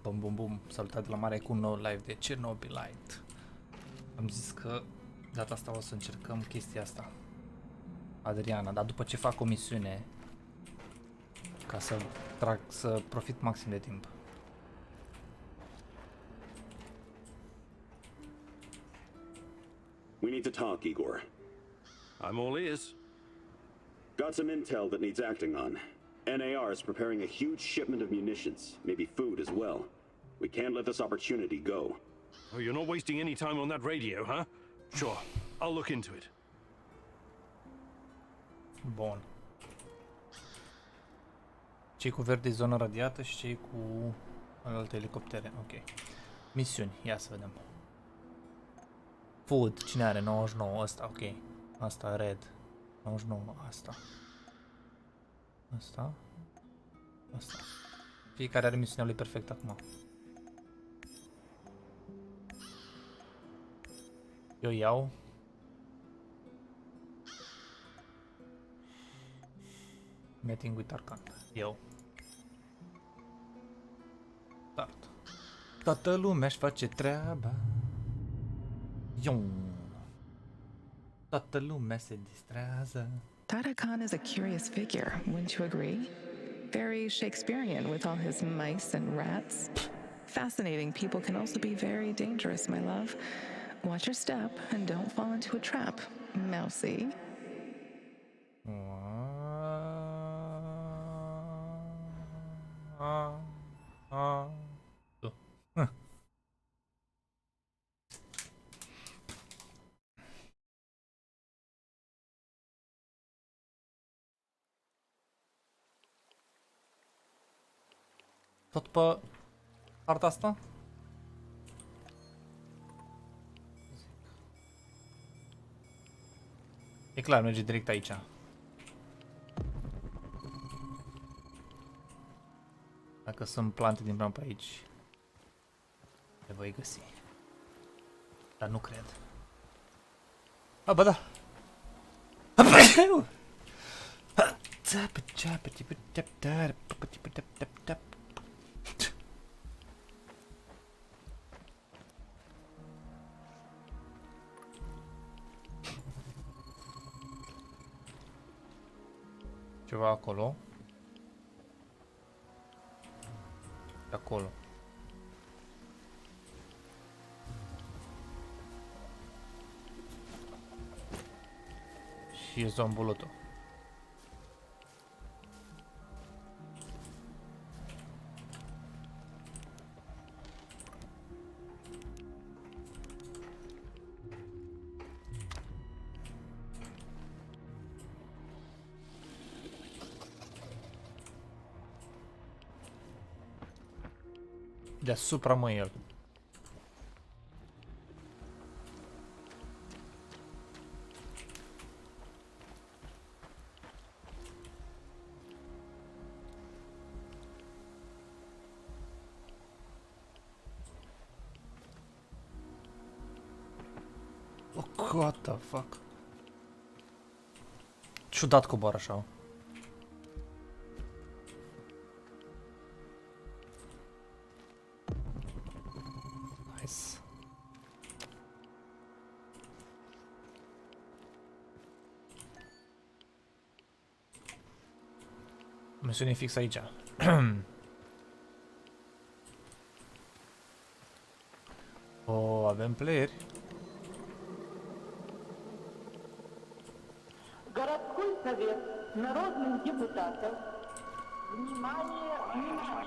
Bum bum bum, salutat de la mare cu un nou live de ChernobyLite. Am zis că data asta o să încercăm chestia asta, Adriana, dar după ce fac o misiune, ca să profit maxim de timp. We need to talk, Igor. I'm all ears. Got some intel that needs acting on. NAR is preparing a huge shipment of munitions, maybe food as well. We can't let this opportunity go. Oh, you're not wasting any time on that radio, huh? Sure, I'll look into it. Bun. Cei cu verde zona radiată și cei cu alte elicoptere. Ok. Misiuni. Ia să vedem. Food. Cine are? 99. Asta. Ok. Asta. Red. 99. Asta. Asta. Asta. Fiecare are misiunea lui perfect acum. Eu iau. Meeting with Arcan. Eu. Start. Toată lumea își face treaba. Ion. Toată lumea se distrează. Tarakan is a curious figure, wouldn't you agree? Very Shakespearean with all his mice and rats. Fascinating people can also be very dangerous, my love. Watch your step and don't fall into a trap, mousy. Tot pe partea asta? E clar, merge direct aici. Dacă sunt plante din pe aici, le voi găsi. Dar nu cred. A, ba da! Ceva acolo. Acolo. Și e zombulutul. Deasupra mă el. Oh, what the fuck? Ciudat coboară așa. Misiune fix aici. Oh, avem playeri. Городской совет народных депутатов. Внимание, внимание.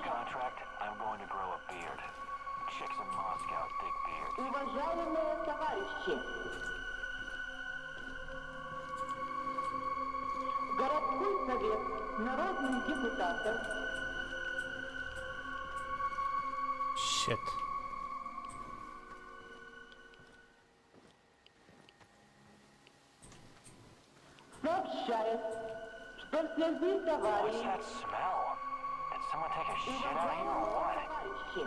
Уважаемые товарищи. Городской совет народных депутатов. Shit. Сообщает, что в связи с аварией... Уважаемые товарищи.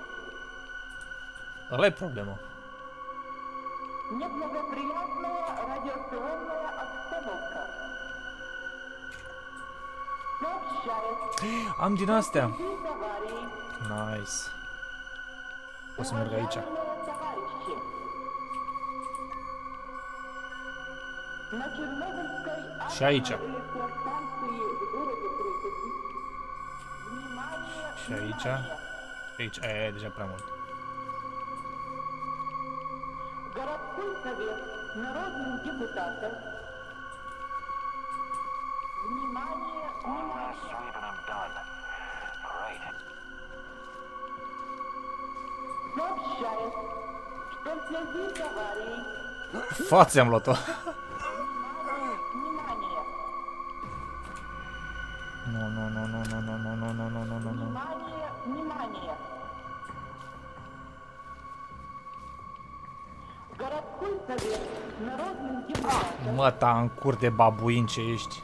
Ăla-i problema. Неблагоприятная радиационная обстановка. Am din astea. Nice. O să merg aici. Товарищи, на Чернобыльской Și aici. электростанции в городе Крыкове. Внимание, Și aici. Și aici. Aia e deja prea mult. Городской совет народных депутатов. Внимание, внимание. Сообщает, что в связи с аварией, Față am luat-o. внимание, Nu, nu, nu, nu, nu, nu, nu, nu, nu, nu, nu, nu, nu. внимание, внимание. Городской совет народных депутатов. Mă, ta în cur de babuin ce ești.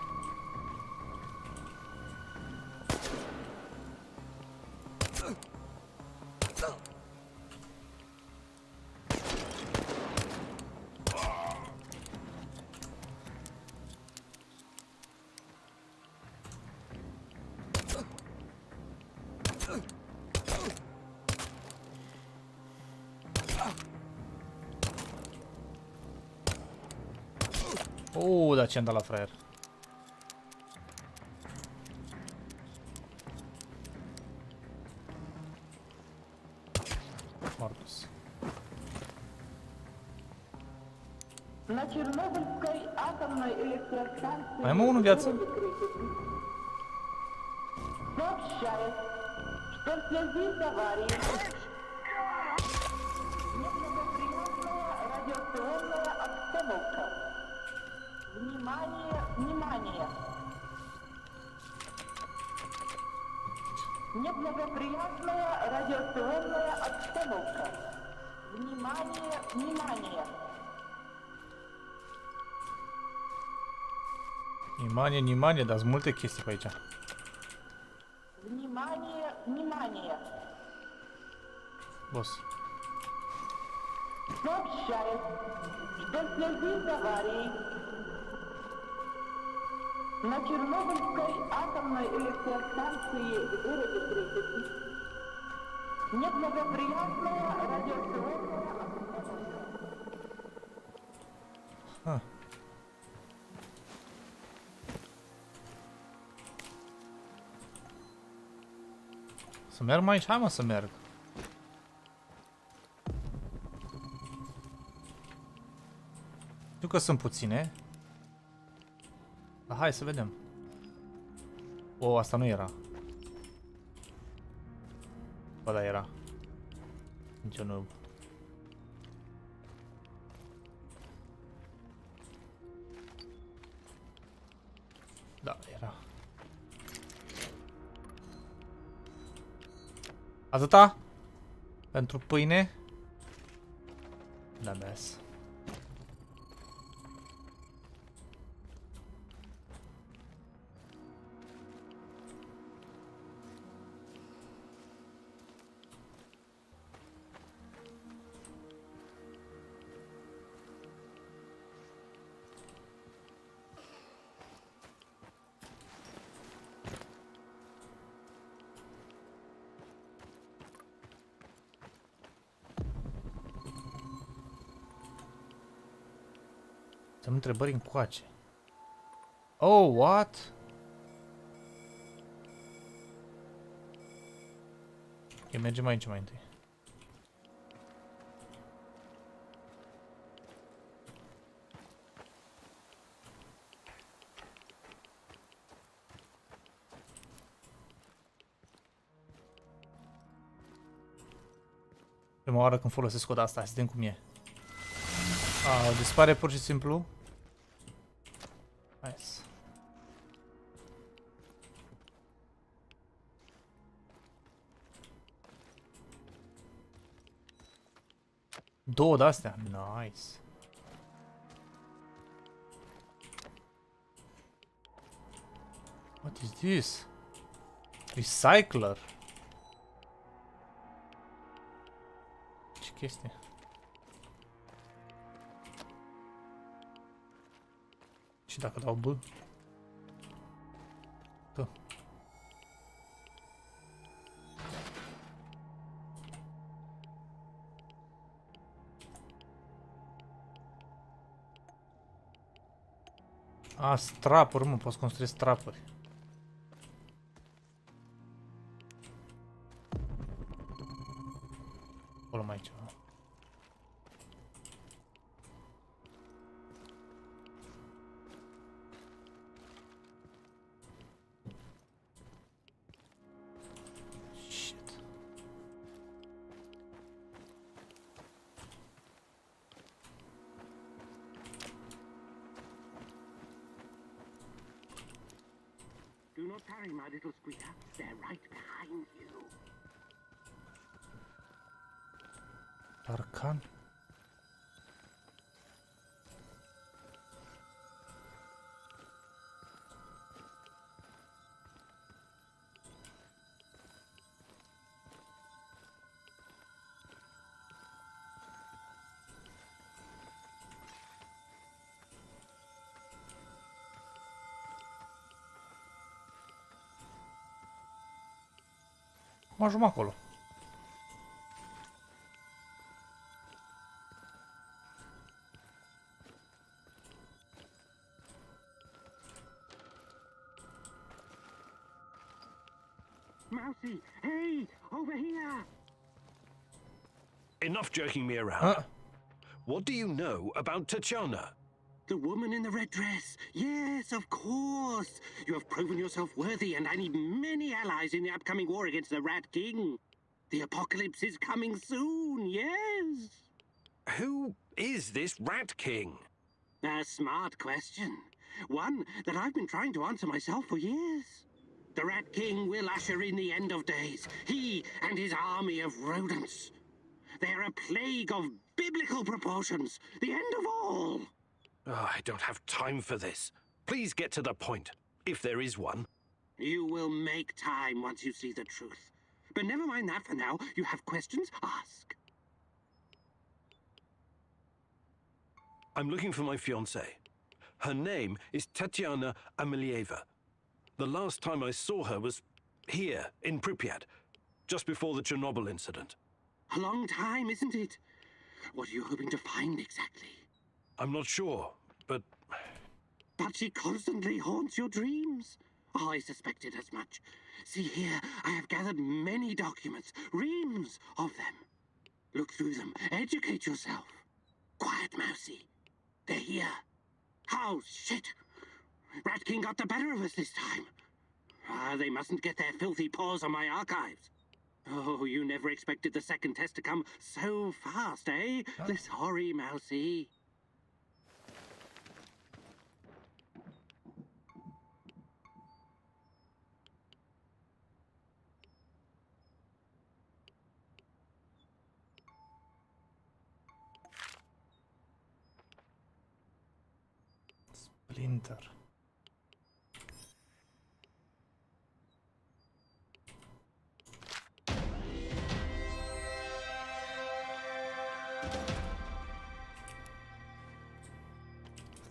Dar ce-am dat la fraier. Mortus. На Чернобыльской атомной электростанции Mai am unul în viață. сообщает, что в связи с аварией неблагоприятная радиационная обстановка. Внимание, внимание! Неблагоприятная радиационная обстановка. Внимание, внимание! Nimanie, nimanie, dar sunt multe chestii pe aici. Внимание, внимание! Boss. Сообщает, что в связи с аварией на Чернобыльской атомной электростанции в городе Крыкове неблагоприятная радиационная обстановка. Ah. Să merg mai aici? Hai mă să merg. Știu că sunt puține. Dar hai să vedem. O, asta nu era. Bă, da, era. Nici eu nu... Da, era. Atâta? Pentru pâine? Da, bes. Să-mi întrebări încoace. Oh, what? Ok, mergem aici mai întâi. Prima oară când folosesc coda asta, să vedem cum e. Dispare pur și simplu. Nice. Două de-astea. Nice. What is this? Recycler. Ce chestie? Și dacă dau B? Da. A, strapuri, mă, poți construi strapuri. Acolo mai e ceva. Shit. Do not tarry, my little squeaker. They're right behind you. Parcan? Cum ajung acolo? Mousy, hey, over here. Enough joking me around. Ah, What do you know about Tatiana? The woman in the red dress. Yes, of course. You have proven yourself worthy, and I need many allies in the upcoming war against the Rat King. The apocalypse is coming soon, yes. Who is this Rat King? A smart question. One that I've been trying to answer myself for years. The Rat King will usher in the end of days. He and his army of rodents. They're a plague of biblical proportions. The end of all. Oh, I don't have time for this. Please get to the point, if there is one. You will make time once you see the truth. But never mind that for now. You have questions? Ask. I'm looking for my fiancée. Her name is Tatiana Amelieva. The last time I saw her was here, in Pripyat, just before the Chernobyl incident. A long time, isn't it? What are you hoping to find exactly? I'm not sure, but But she constantly haunts your dreams. Oh, I suspected as much. See here, I have gathered many documents, reams of them. Look through them, educate yourself. Quiet, Mousy. They're here. Oh, shit. Rat King got the better of us this time. They mustn't get their filthy paws on my archives. Oh, you never expected the second test to come so fast, eh? Sorry, Mousy. Splinter.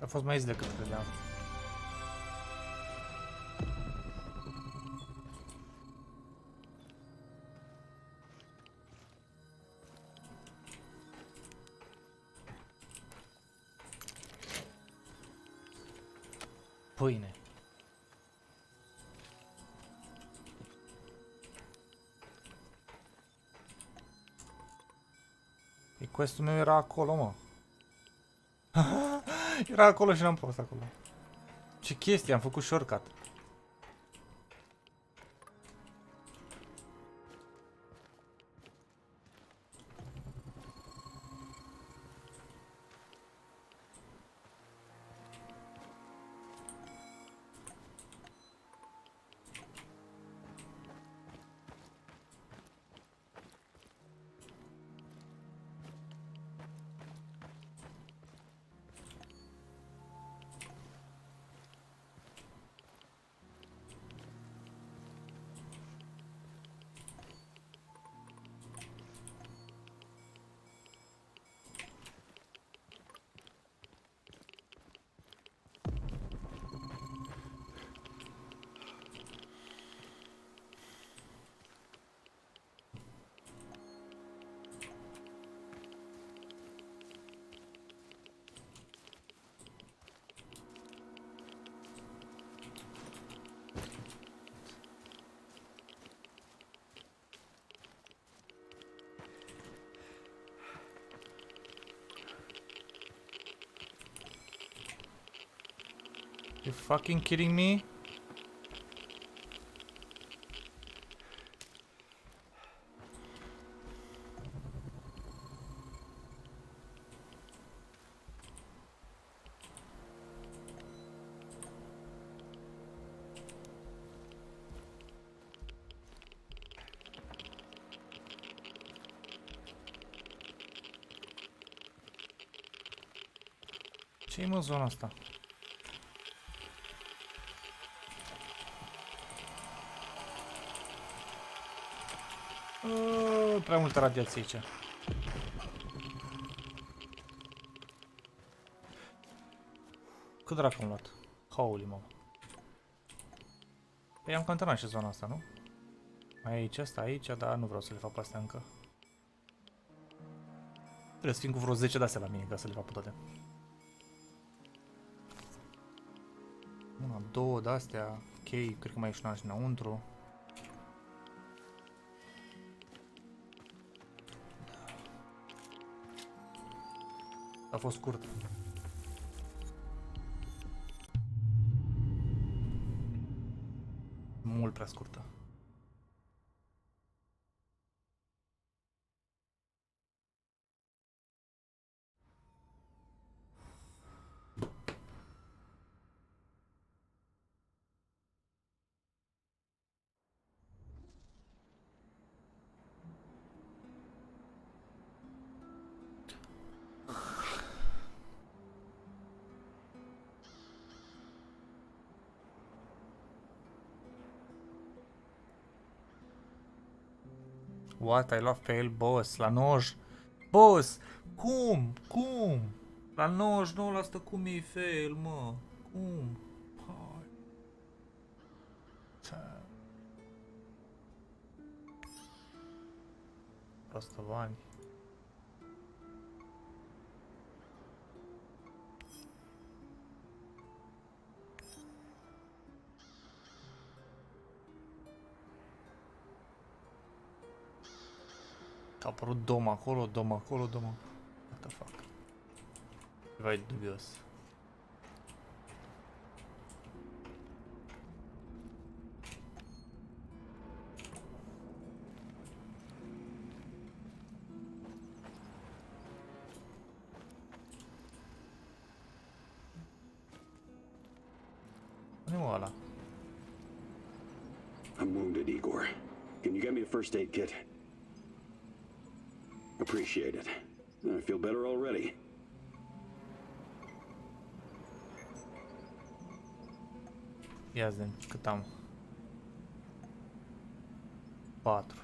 A fost mai zis decât credeam. Pâine. E questul meu era acolo, mă. Era acolo și n-am fost acolo. Ce chestie, am făcut shortcut. You fucking kidding me? Ce-i mă zona asta? Prea multă radiație aici. Cât dracu am luat? Holy mă. Păi am contenat și zona asta, nu? Aici, asta aici, dar nu vreau să le fac pe astea încă. Trebuie să fim cu vreo 10 de-astea la mine ca să le fac pe toate. Una, două de-astea, ok, cred că mai e și una și înăuntru. A fost scurt. Mult prea scurtă. What? I love fail, boss. La 90. Boss! Cum? Cum? La 99% cum e fail, mă? Cum? Hai. Prostă bani. A apărut dom acolo, dom acolo, dom acolo. What the fuck? Vai dubios. Unde mă ăla? I'm wounded, Igor. Can you get me a first aid kit? Appreciate it. I feel better already. Ia zi, cât am? 4.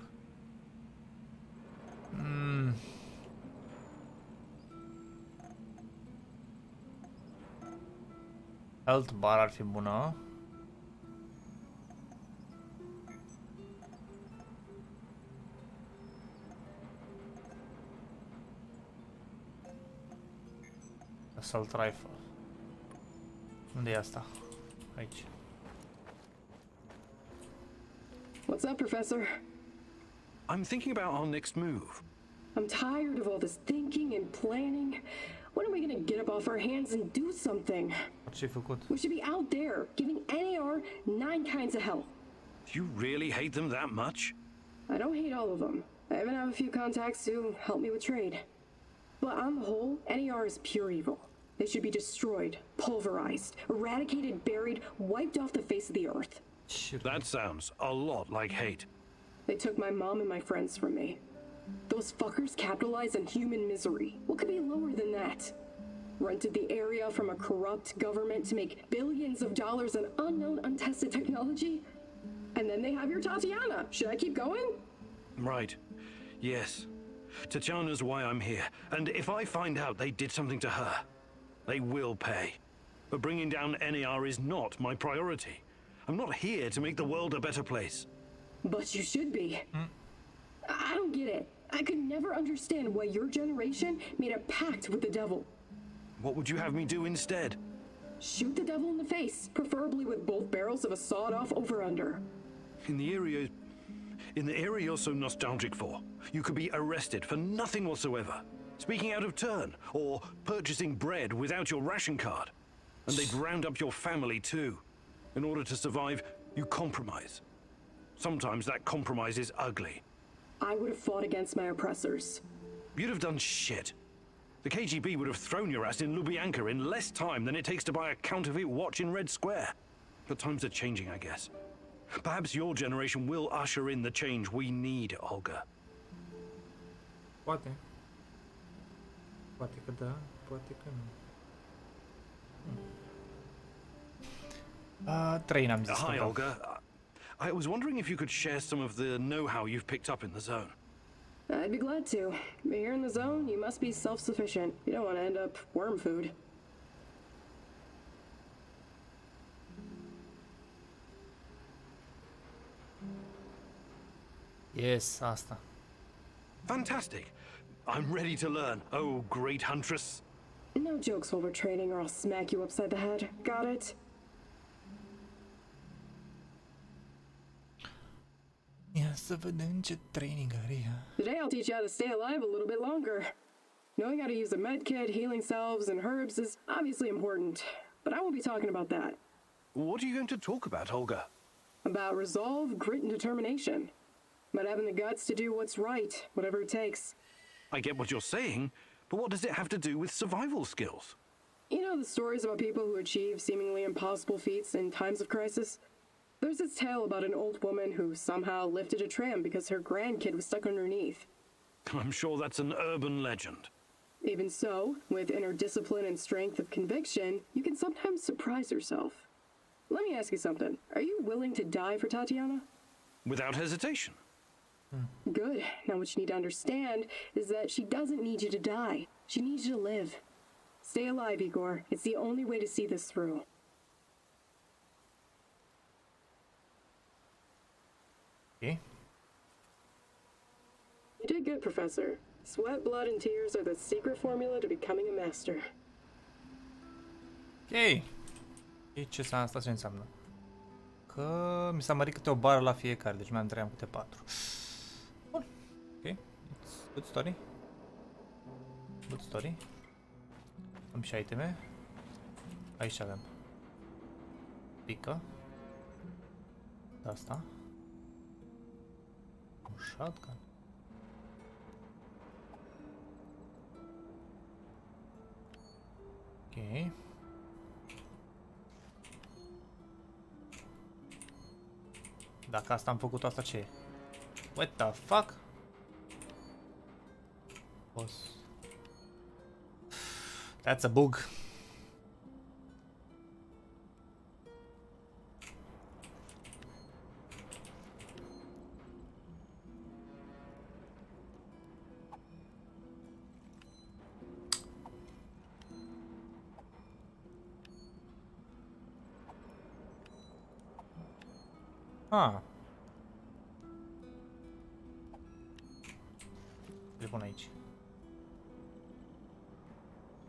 Health bar ar fi bună. Assault rifle. Unde e asta? Aici. What's up, Professor? I'm thinking about our next move. I'm tired of all this thinking and planning. When are we gonna get up off our hands and do something? Ce-ai făcut? We should be out there, giving NAR 9 kinds of hell. You really hate them that much? I don't hate all of them. I even have a few contacts who help me with trade. But on the whole, NAR is pure evil. They should be destroyed, pulverized, eradicated, buried, wiped off the face of the earth. That sounds a lot like hate. They took my mom and my friends from me. Those fuckers capitalize on human misery. What could be lower than that? Rented the area from a corrupt government to make billions of dollars on unknown, untested technology? And then they have your Tatiana. Should I keep going? Right. Yes. Tatiana's why I'm here. And if I find out they did something to her, they will pay. But bringing down NAR is not my priority. I'm not here to make the world a better place. But you should be. I don't get it. I could never understand why your generation made a pact with the devil. What would you have me do instead? Shoot the devil in the face, preferably with both barrels of a sawed-off over-under. In the area you're so nostalgic for, you could be arrested for nothing whatsoever. Speaking out of turn, or purchasing bread without your ration card. And they'd round up your family too. In order to survive, you compromise. Sometimes that compromise is ugly. I would have fought against my oppressors. You'd have done shit. The KGB would have thrown your ass in Lubyanka in less time than it takes to buy a counterfeit watch in Red Square. But times are changing, I guess. Perhaps your generation will usher in the change we need, Olga. Poate. Poate că da, poate că nu. Trei n-am zis. Hi, Olga. I was wondering if you could share some of the know-how you've picked up in the zone. I'd be glad to. But here in the zone, you must be self-sufficient. You don't want to end up worm food. Yes, asta. Fantastic. I'm ready to learn. Oh, great huntress. No jokes while we're training or I'll smack you upside the head. Got it? Ia să vedem ce training are ea. Today I'll teach you how to stay alive a little bit longer. Knowing how to use a med kit, healing salves, and herbs is obviously important, but I won't be talking about that. What are you going to talk about, Olga? About resolve, grit, and determination. About having the guts to do what's right, whatever it takes. I get what you're saying, but what does it have to do with survival skills? You know the stories about people who achieve seemingly impossible feats in times of crisis? There's this tale about an old woman who somehow lifted a tram because her grandkid was stuck underneath. I'm sure that's an urban legend. Even so, with inner discipline and strength of conviction, you can sometimes surprise yourself. Let me ask you something. Are you willing to die for Tatiana? Without hesitation. Good. Now what you need to understand is that she doesn't need you to die. She needs you to live. Stay alive, Igor. It's the only way to see this through. Ok. You did good, Professor. Sweat, blood, and tears are the secret formula to becoming a master. Ok. Și ce asta ce înseamnă? Că mi s-a mărit câte o bară la fiecare, deci mai am 3, am câte 4. Bun. Ok. It's good story. Good story. Am și iteme. Aici avem. Pică. Asta. Un shotgun. Ok. Dacă asta am făcut, asta ce e? What the fuck? Boss. That's a bug. Ah. Le pun aici.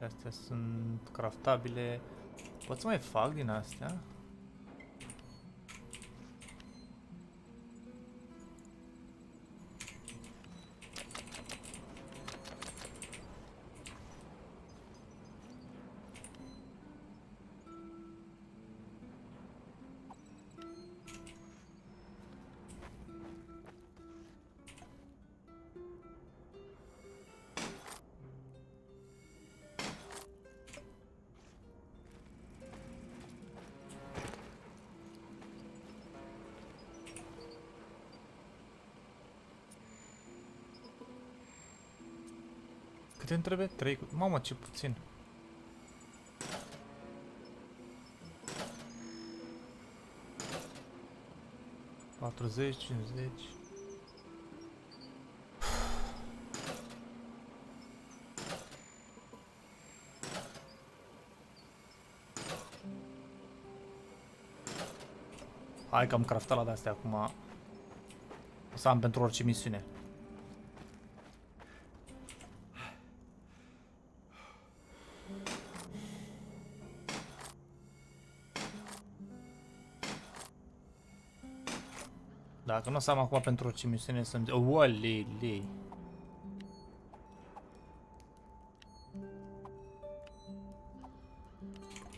Astea sunt craftabile. Pot să mai fac din astea? Câte îmi trebuie? 3. Mamă, ce puțin. $40, 50. Hai că am craftat la de-astea acum. O să am pentru orice misiune. Dacă nu o să am acum pentru orice misiune să-mi... Ualele!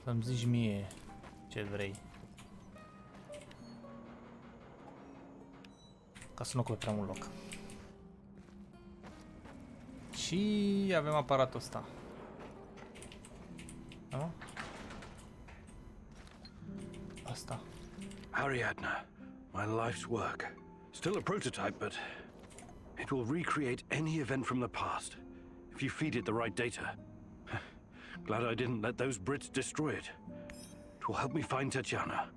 Să-mi zici mie ce vrei. Ca să nu ocupe prea mult loc. Și avem aparatul ăsta. Da? Asta. Ariadna, my life's work. Still a prototype, but it will recreate any event from the past if you feed it the right data. Glad I didn't let those Brits destroy it. It will help me find Tatiana.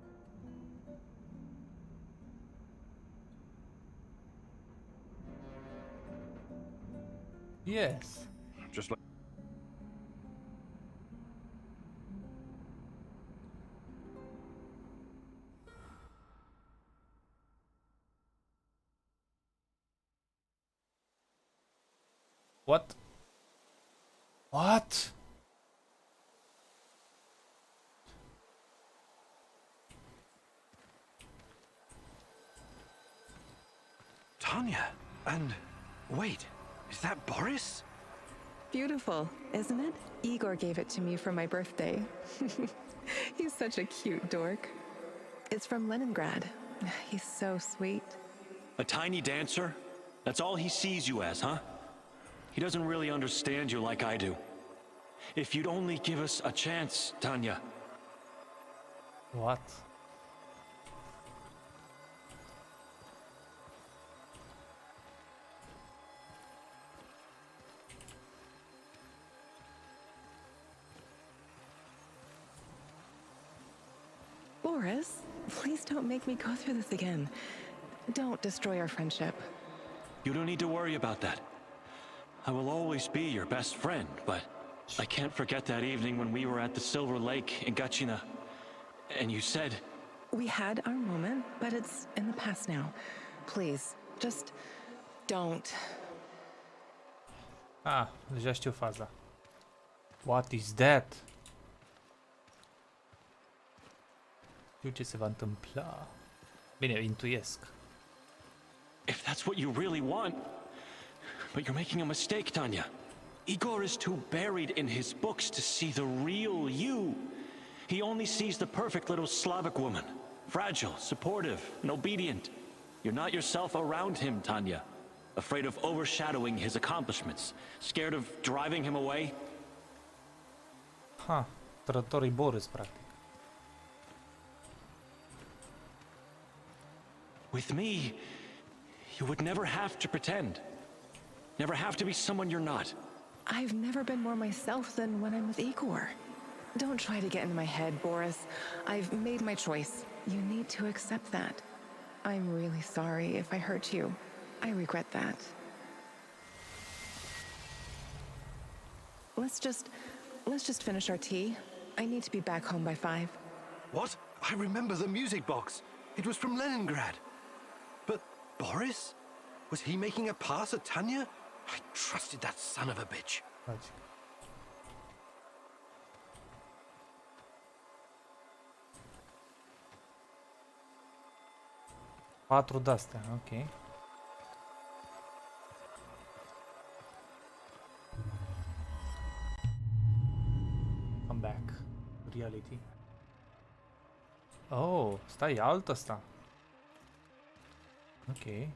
Yes. Just like What? What? Tanya. And wait, is that Boris? Beautiful, isn't it? Igor gave it to me for my birthday. He's such a cute dork. It's from Leningrad. He's so sweet. A tiny dancer? That's all he sees you as, huh? He doesn't really understand you like I do. If you'd only give us a chance, Tanya. What? Boris, please don't make me go through this again. Don't destroy our friendship. You don't need to worry about that. I will always be your best friend, but I can't forget that evening when we were at the Silver Lake in Gachina. And you said... We had our moment, but it's in the past now. Please, just don't. Ah, deja știu faza. What is that? Știu ce se va întâmpla. Bine, intuiesc. If that's what you really want... But you're making a mistake, Tanya. Igor is too buried in his books to see the real you. He only sees the perfect little Slavic woman. Fragile, supportive, and obedient. You're not yourself around him, Tanya. Afraid of overshadowing his accomplishments. Scared of driving him away. Ha, trătorii Boris, practic. With me, you would never have to pretend. Never have to be someone you're not. I've never been more myself than when I'm with Igor. Don't try to get into my head, Boris. I've made my choice. You need to accept that. I'm really sorry if I hurt you. I regret that. Let's just finish our tea. I need to be back home by 5. What? I remember the music box. It was from Leningrad. But Boris? Was he making a pass at Tanya? I trusted that son of a bitch. Faci. Patru de-astea, ok. Come back. Reality. Oh, stai, e altă asta. Ok.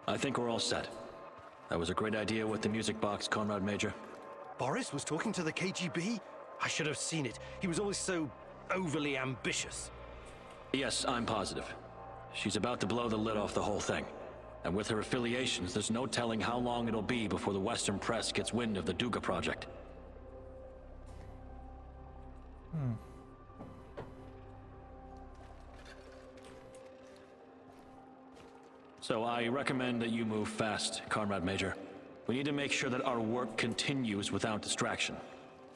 I think we're all set. That was a great idea with the music box, Comrade Major. Boris was talking to the KGB? I should have seen it. He was always so overly ambitious. Yes, I'm positive. She's about to blow the lid off the whole thing. And with her affiliations, there's no telling how long it'll be before the Western press gets wind of the Duga project. So I recommend that you move fast, Comrade Major. We need to make sure that our work continues without distraction.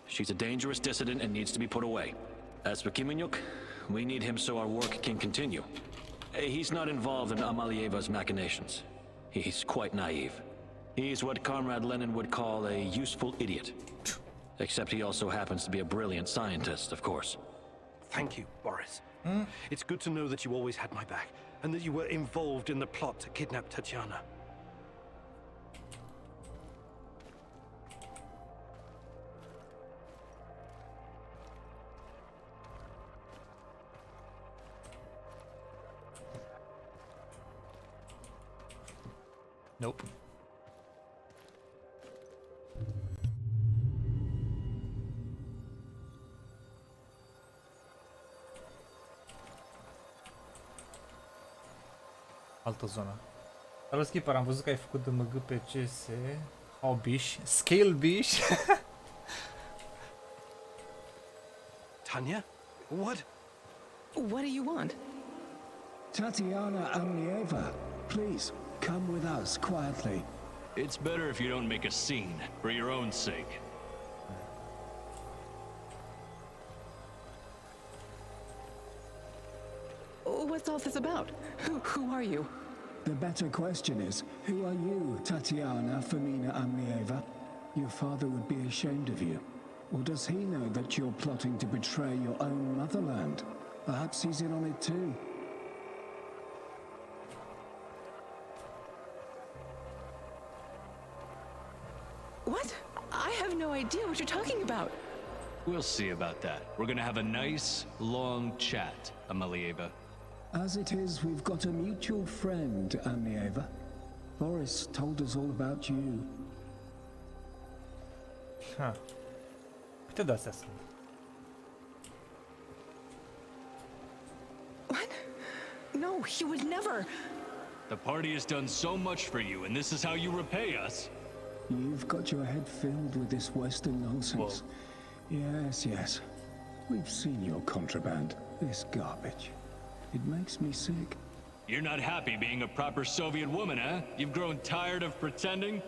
She's a dangerous dissident and needs to be put away. As for Kimenyuk, we need him so our work can continue. He's not involved in Amalieva's machinations. He's quite naive. He's what Comrade Lenin would call a useful idiot. Except he also happens to be a brilliant scientist, of course. Thank you, Boris. It's good to know that you always had my back, and that you were involved in the plot to kidnap Tatiana. Nope. Altă zonă. Salut, Skipper, am văzut că ai făcut DMG pe CS. Hobbish. Scalebish. Tanya? What? What do you want? Tatiana Amlieva, please, come with us quietly. It's better if you don't make a scene, for your own sake. What's all this about? Who are you? The better question is, who are you, Tatiana Femina Amlieva? Your father would be ashamed of you. Or does he know that you're plotting to betray your own motherland? Perhaps he's in on it too. What? I have no idea what you're talking about. We'll see about that. We're gonna have a nice, long chat, Amalieva. As it is, we've got a mutual friend, Amlieva. Boris told us all about you. Ha. Uite de astea sunt. What? No, he would never. The party has done so much for you, and this is how you repay us. You've got your head filled with this Western nonsense. Yes, yes. We've seen your contraband, this garbage. It makes me sick. You're not happy being a proper Soviet woman, huh? You've grown tired of pretending?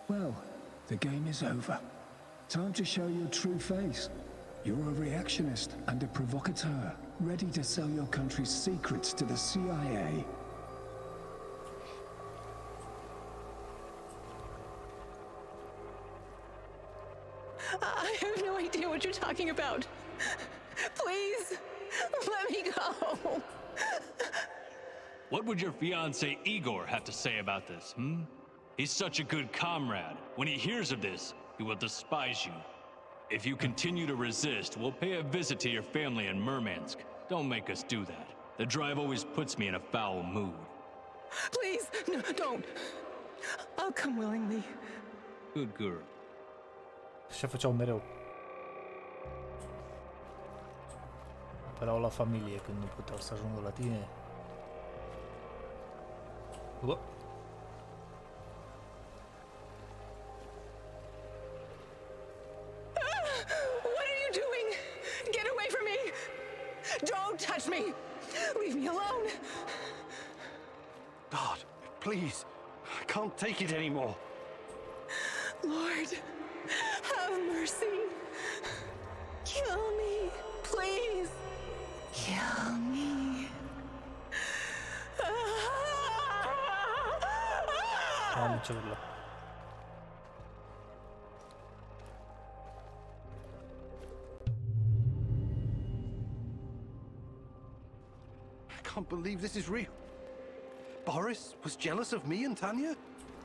Well, the game is over. Time to show your true face. You're a reactionist and a provocateur, ready to sell your country's secrets to the CIA. I have no idea what you're talking about. Please, let me go. What would your fiancé Igor have to say about this, hmm? He's such a good comrade. When he hears of this, he will despise you. If you continue to resist, we'll pay a visit to your family in Murmansk. Don't make us do that. The drive always puts me in a foul mood. Please, no, don't. I'll come willingly. Good girl. Și făceau mereu. Apăreau la familie când nu puteau să ajungă la tine. Bă. What are you doing? Get away from me! Don't touch me! Leave me alone! God, please. I can't take it anymore. Lord, have mercy. Kill me, please. Kill me. Doamne, ce urlă. I can't believe this is real. Boris was jealous of me and Tanya?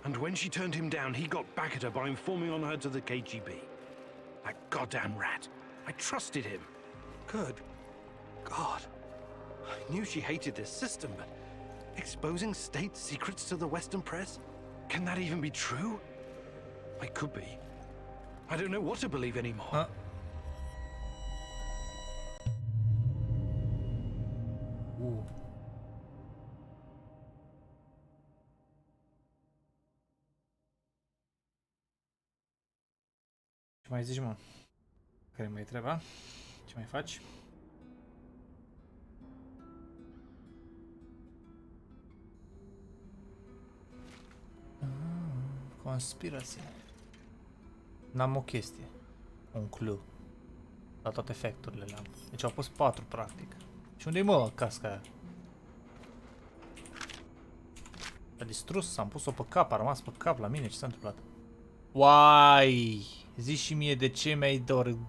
And when she turned him down, he got back at her by informing on her to the KGB. That goddamn rat. I trusted him. Good God. I knew she hated this system, but exposing state secrets to the Western press? Can that even be true? It could be. I don't know what to believe anymore. Ha? Ce mai zici, mă? Care mai treba? Ce mai faci? Conspiracy. N-am o chestie. Un clue. La toate facturile le-am. Deci au pus 4 practic. Și unde-i, mă, casca aia? S-a distrus, s-am pus-o pe cap, a rămas pe cap la mine, ce s-a întâmplat? Uai! Zici și mie de ce mi-ai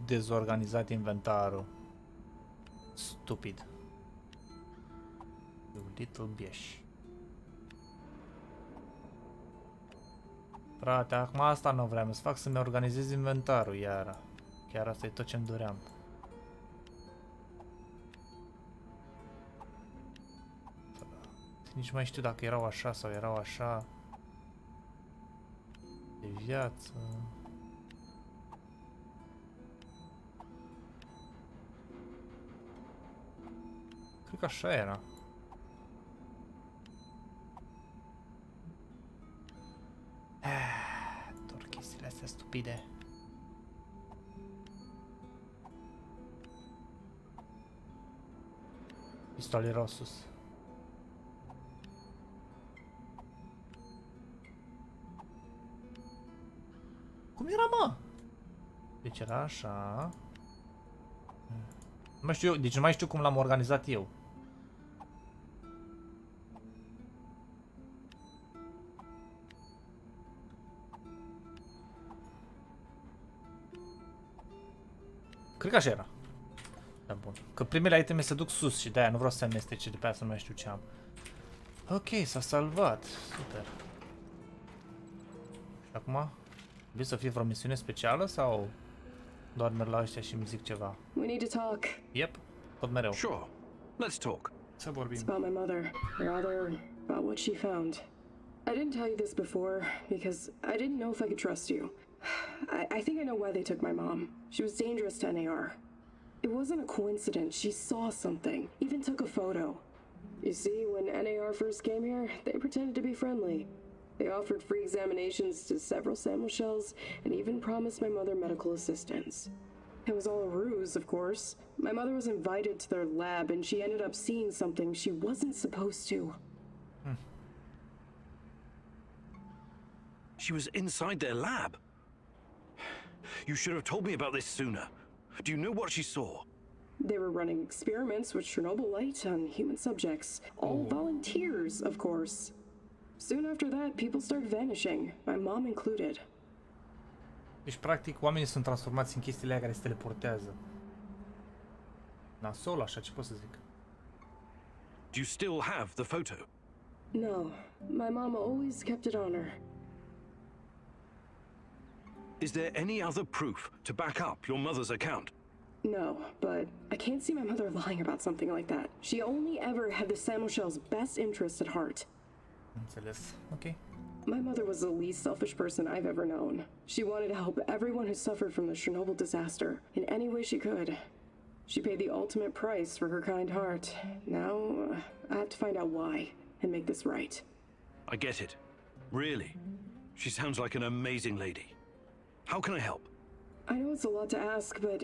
dezorganizat inventarul. Stupid. You little bitch. Frate, acum asta nu vreau să fac, să-mi organizez inventarul iară. Chiar asta e tot ce-mi doream. Nici mai știu dacă erau așa sau erau așa. De viață. Cred că așa era. Doar chestiile astea stupide. Pistol erau sus. Cum era, mă? Deci era așa. Nu mai știu eu, deci nu mai știu cum l-am organizat eu. Cred că așa era. Da, bun. Că primele iteme se duc sus și de-aia nu vreau să amestece, de pe aia să nu mai știu ce am. Ok, s-a salvat. Super. Și acum? Trebuie să fie vreo misiune specială sau doar merg la ăștia și îmi zic ceva? We need to talk. Yep, tot mereu. Sure. Let's talk. Să vorbim. It's about my mother, rather about what she found. I didn't tell you this before because I didn't know if I could trust you. I think I know why they took my mom. She was dangerous to NAR. It wasn't a coincidence. She saw something, even took a photo. You see, when NAR first came here, they pretended to be friendly. They offered free examinations to several sample shells and even promised my mother medical assistance. It was all a ruse, of course. My mother was invited to their lab and she ended up seeing something she wasn't supposed to. She was inside their lab. You should have told me about this sooner. Do you know what she saw? They were running experiments with ChernobyLite on human subjects, all volunteers, of course. Soon after that, people started vanishing, my mom included. Deci, practic, oamenii sunt transformați în chestiile aia care se teleportează. Nasol, așa, ce pot să zic? Do you still have the photo? No, my mom always kept it on her. Is there any other proof to back up your mother's account? No, but I can't see my mother lying about something like that. She only ever had the Samuelshell's best interest at heart. Înțeles. Ok. My mother was the least selfish person I've ever known. She wanted to help everyone who suffered from the Chernobyl disaster in any way she could. She paid the ultimate price for her kind heart. Now, I have to find out why and make this right. I get it. Really. She sounds like an amazing lady. How can I help? I know it's a lot to ask, but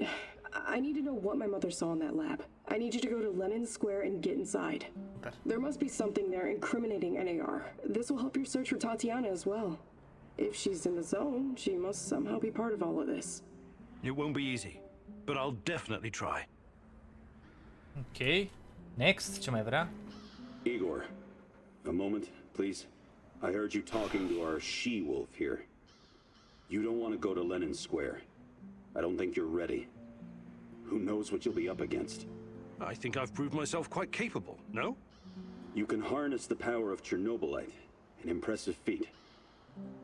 I need to know what my mother saw in that lab. I need you to go to Lenin Square and get inside. Super. There must be something there incriminating NAR. This will help your search for Tatiana as well. If she's in the zone, she must somehow be part of all of this. It won't be easy, but I'll definitely try. Ok. Next, ce mai vrea? Igor, a moment, please. I heard you talking to our she-wolf here. You don't want to go to Lenin Square. I don't think you're ready. Who knows what you'll be up against? I think I've proved myself quite capable, no? You can harness the power of ChernobyLite, an impressive feat.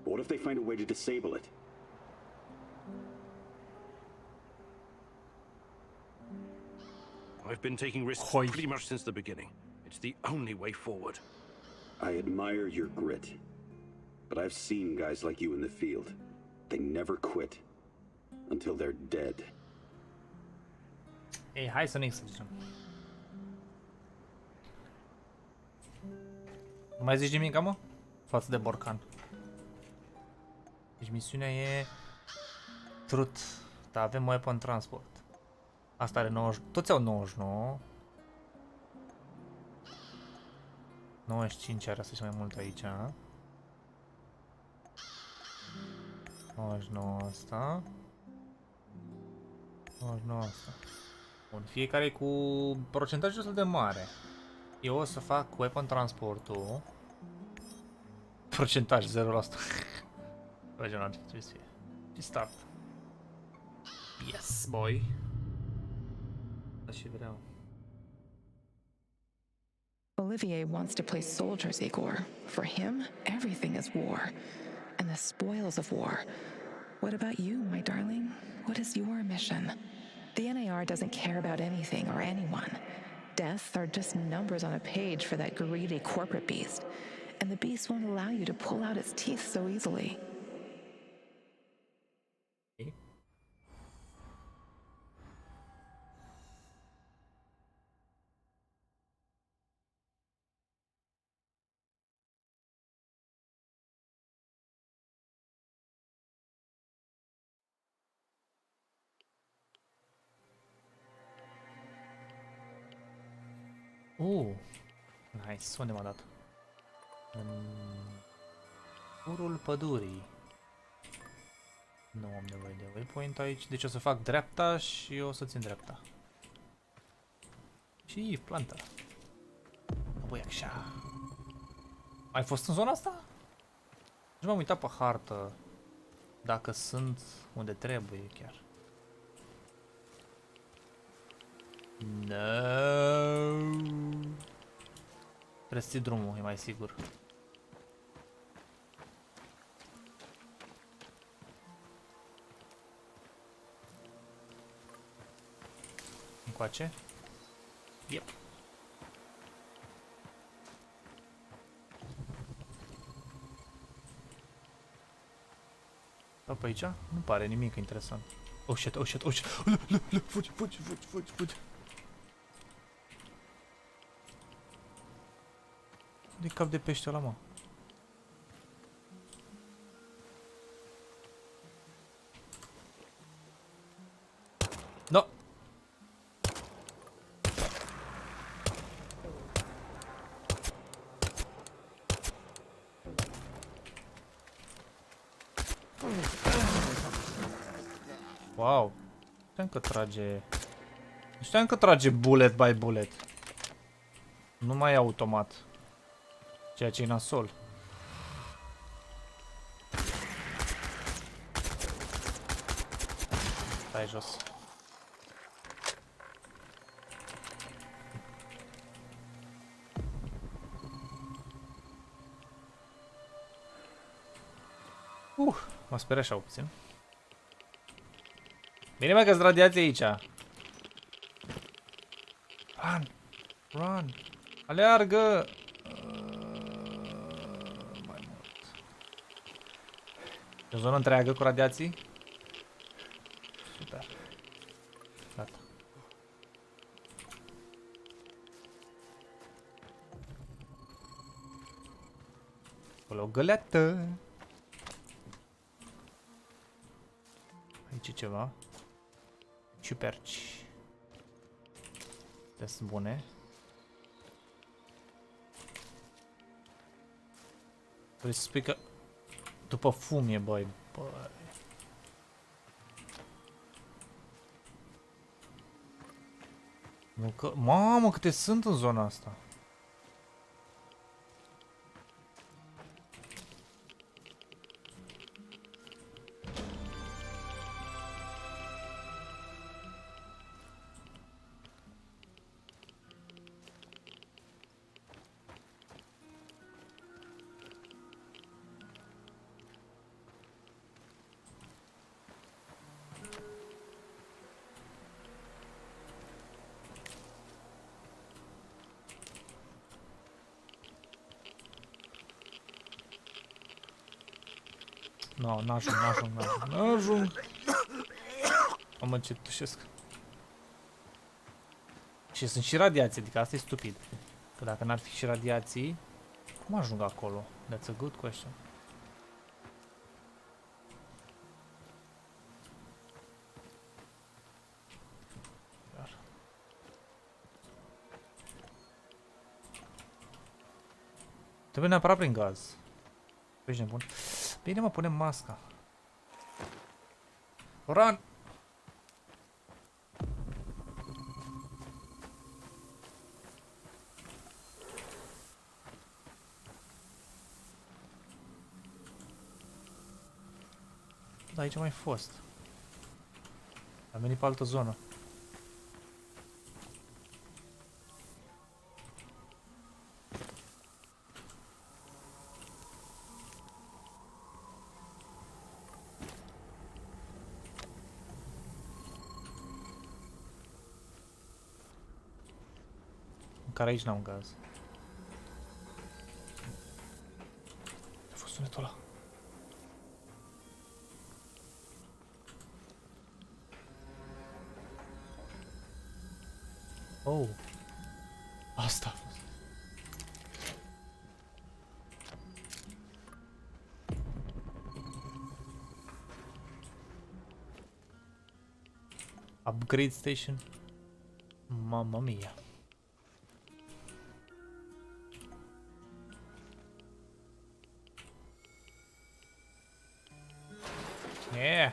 But what if they find a way to disable it? I've been taking risks Hoi. pretty much since the beginning. It's the only way forward. I admire your grit. But I've seen guys like you in the field. They never quit. Until they're dead. Ei, hai să ne exagerăm. Nu mai zici nimic, mă? Față de borcan. Deci misiunea e... Truth. Da, avem weapon transport. Asta are 90... Toți au 99. 95 are să mai mult aici. 99 asta. 99 asta. Bun, fiecare cu procentaj destul de mare. Eu o să fac weapon transportul. Procentaj 0%. Regional, ce trebuie să fie. Și start. Yes, boy. Asta și vreau. Olivier wants to play soldiers, Igor. For him, everything is war. And the spoils of war. What about you, my darling? What is your mission? The NAR doesn't care about anything or anyone. Deaths are just numbers on a page for that greedy corporate beast. And the beast won't allow you to pull out its teeth so easily. Nice. Unde m-a dat? În urul pădurii. Nu am nevoie de waypoint aici, deci o să fac dreapta și o să țin dreapta. Și planta. Băi, așa. Ai fost în zona asta? Nu m-am uitat pe hartă. Dacă sunt unde trebuie chiar. No. Trebuie să ții drumul, e mai sigur. Încoace? Yep. Pe aici? Nu pare nimic interesant. Oh shit, oh shit, oh shit. Fugi, fugi, fugi, fugi, fugi. De cap de pește ăla, mă. No. Wow. Știam că trage... Știam că trage bullet by bullet. Nu mai e automat. Ceea ce e nasol. Stai jos. Mă speria așa puțin. Bine, mă, că-s radiație aici. Run! Run! Aleargă! Mai mult. E o zonă întreagă cu radiații? Super. Gata. Acolo o găleată. Aici e ceva. Ciuperci. Astea sunt bune. Vrei să spui că după fum e, băi. Nu că... Mamă, câte sunt în zona asta. No, n-ajung. Mamă, ce tușesc. Și sunt și radiații, adică asta e stupid. Că dacă n-ar fi și radiații, cum ajung acolo? That's a good question. Trebuie neapărat prin gaz. Ești nebun. Bine, mă, punem masca. Run! Da, aici a mai fost. Am venit pe altă zonă. Care aici n-am gaz. A fost sunetul ăla. Oh. Asta a fost. Upgrade station. Mamma mia. Yeah.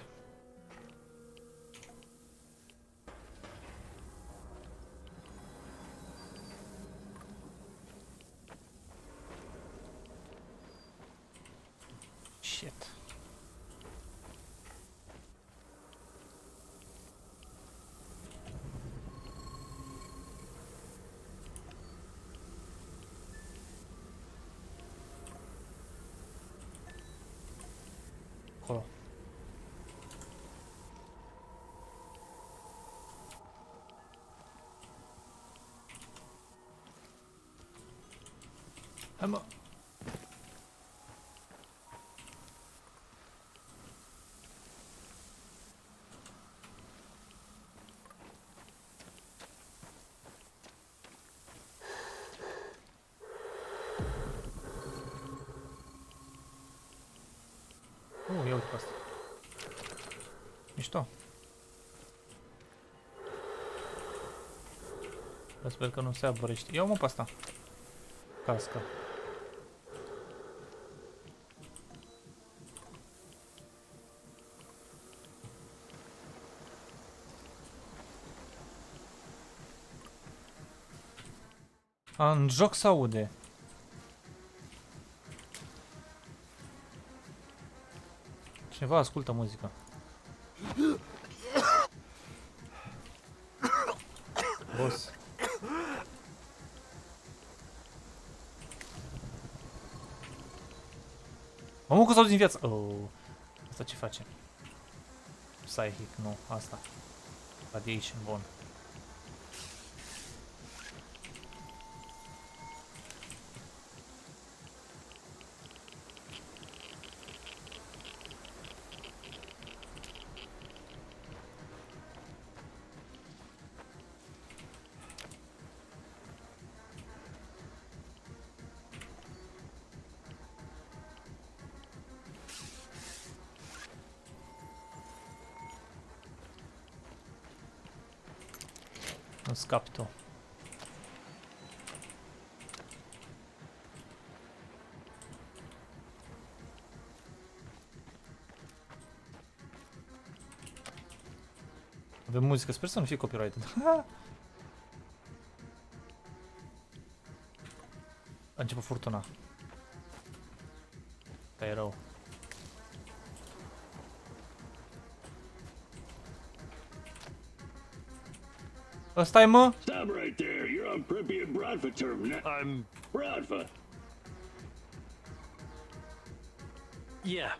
Shit. Acolo. Hai mă. Ia uite pe asta. Mișto. Sper că nu se abărește. Ia mă pe asta. Cască. În joc se aude. Cineva ascultă muzică. Boss. Mă că s-au din viață. Oh. Asta ce face? Psychic, nu, asta. Radiation, bun. Nu scapi tu. Avem muzică, sper să nu fie copyrighted. A început furtuna. Că e rău. Ăsta-i mă? Stop right there. You're on Pripyat Bradfa terminal. I'm... Bradfa. Yeah.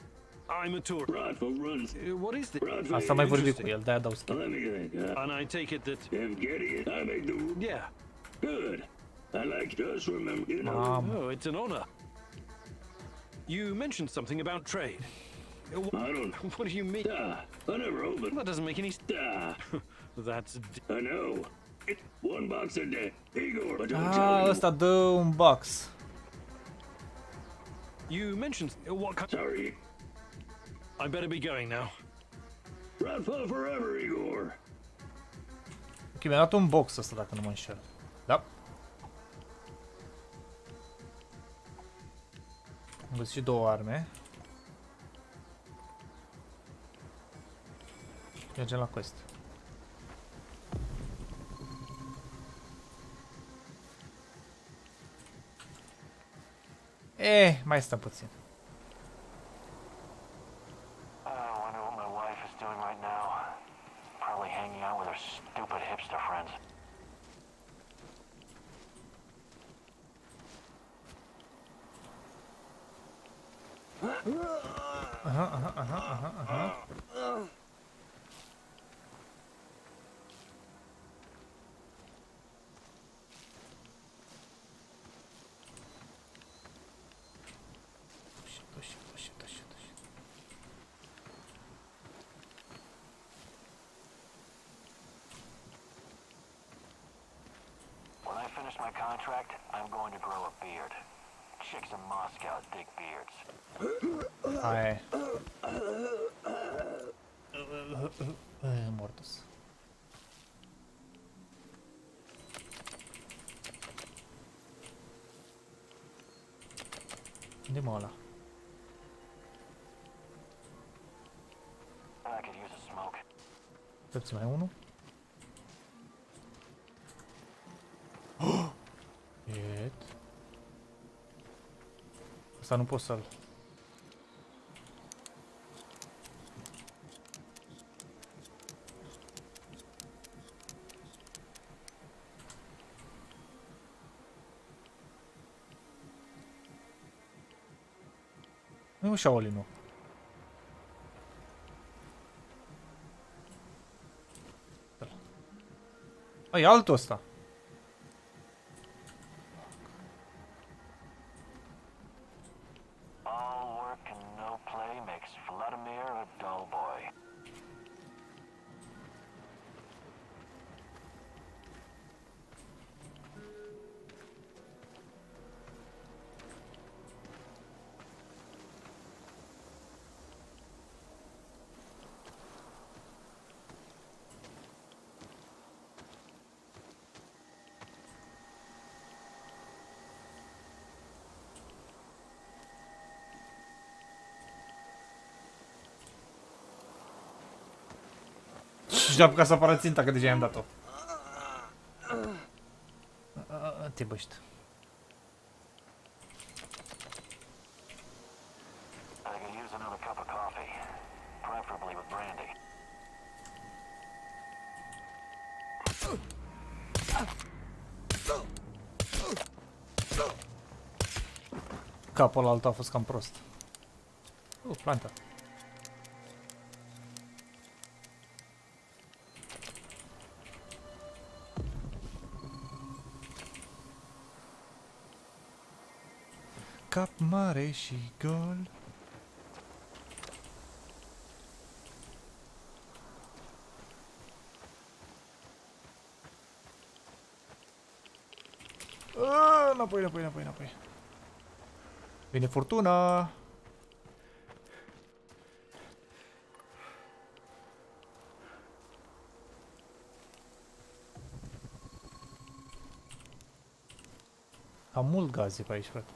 I'm a tour. Bradfa runs. What is this? Bradfa. Asta mai vorbi cu el, de-aia dau schimb. Let me think. And I take it that... Evgeny, I make the... Yeah. Good. I like just remember, you know. Oh, it's an honor. You mentioned something about trade. I don't... What do you mean? I never opened. That doesn't make any... That's... I know. One box a day. Igor, but don't Ah, tell me. ăsta dă un box. You mentioned... What kind... Sorry. I better be going now. Bradfa forever, Igor. Ok, mi-a dat un box ăsta dacă nu mă înșel. Da. Am găsit și două arme. Mergem la quest. Mai stăm puțin. I wonder what my wife is doing right now. Probably hanging out with her stupid hipster friends. Aha. Shit. When I finish my contract, I'm going to grow a beard. Chicks in Moscow dig beards. Hai. Mortos. Unde mă ăla? Stai mai unul. Oh! Iet. Asta nu pot să-l... Nu e Shaolin-ul. E altul ăsta. All work and no play makes Vladimir a dull boy. Și de-a apucat să apară ținta, că deja i-am dat-o. Te băști. I could use another cup of coffee, preferably with brandy. Capul altul a fost cam prost. Planta. Cap mare și gol. Înapoi. Vine furtuna. Am mult gaze pe aici, frate.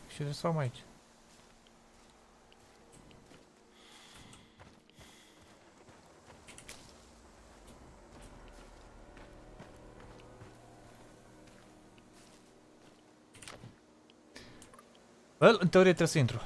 Și ce să fac aici? Well, în teorie trebuie să intru.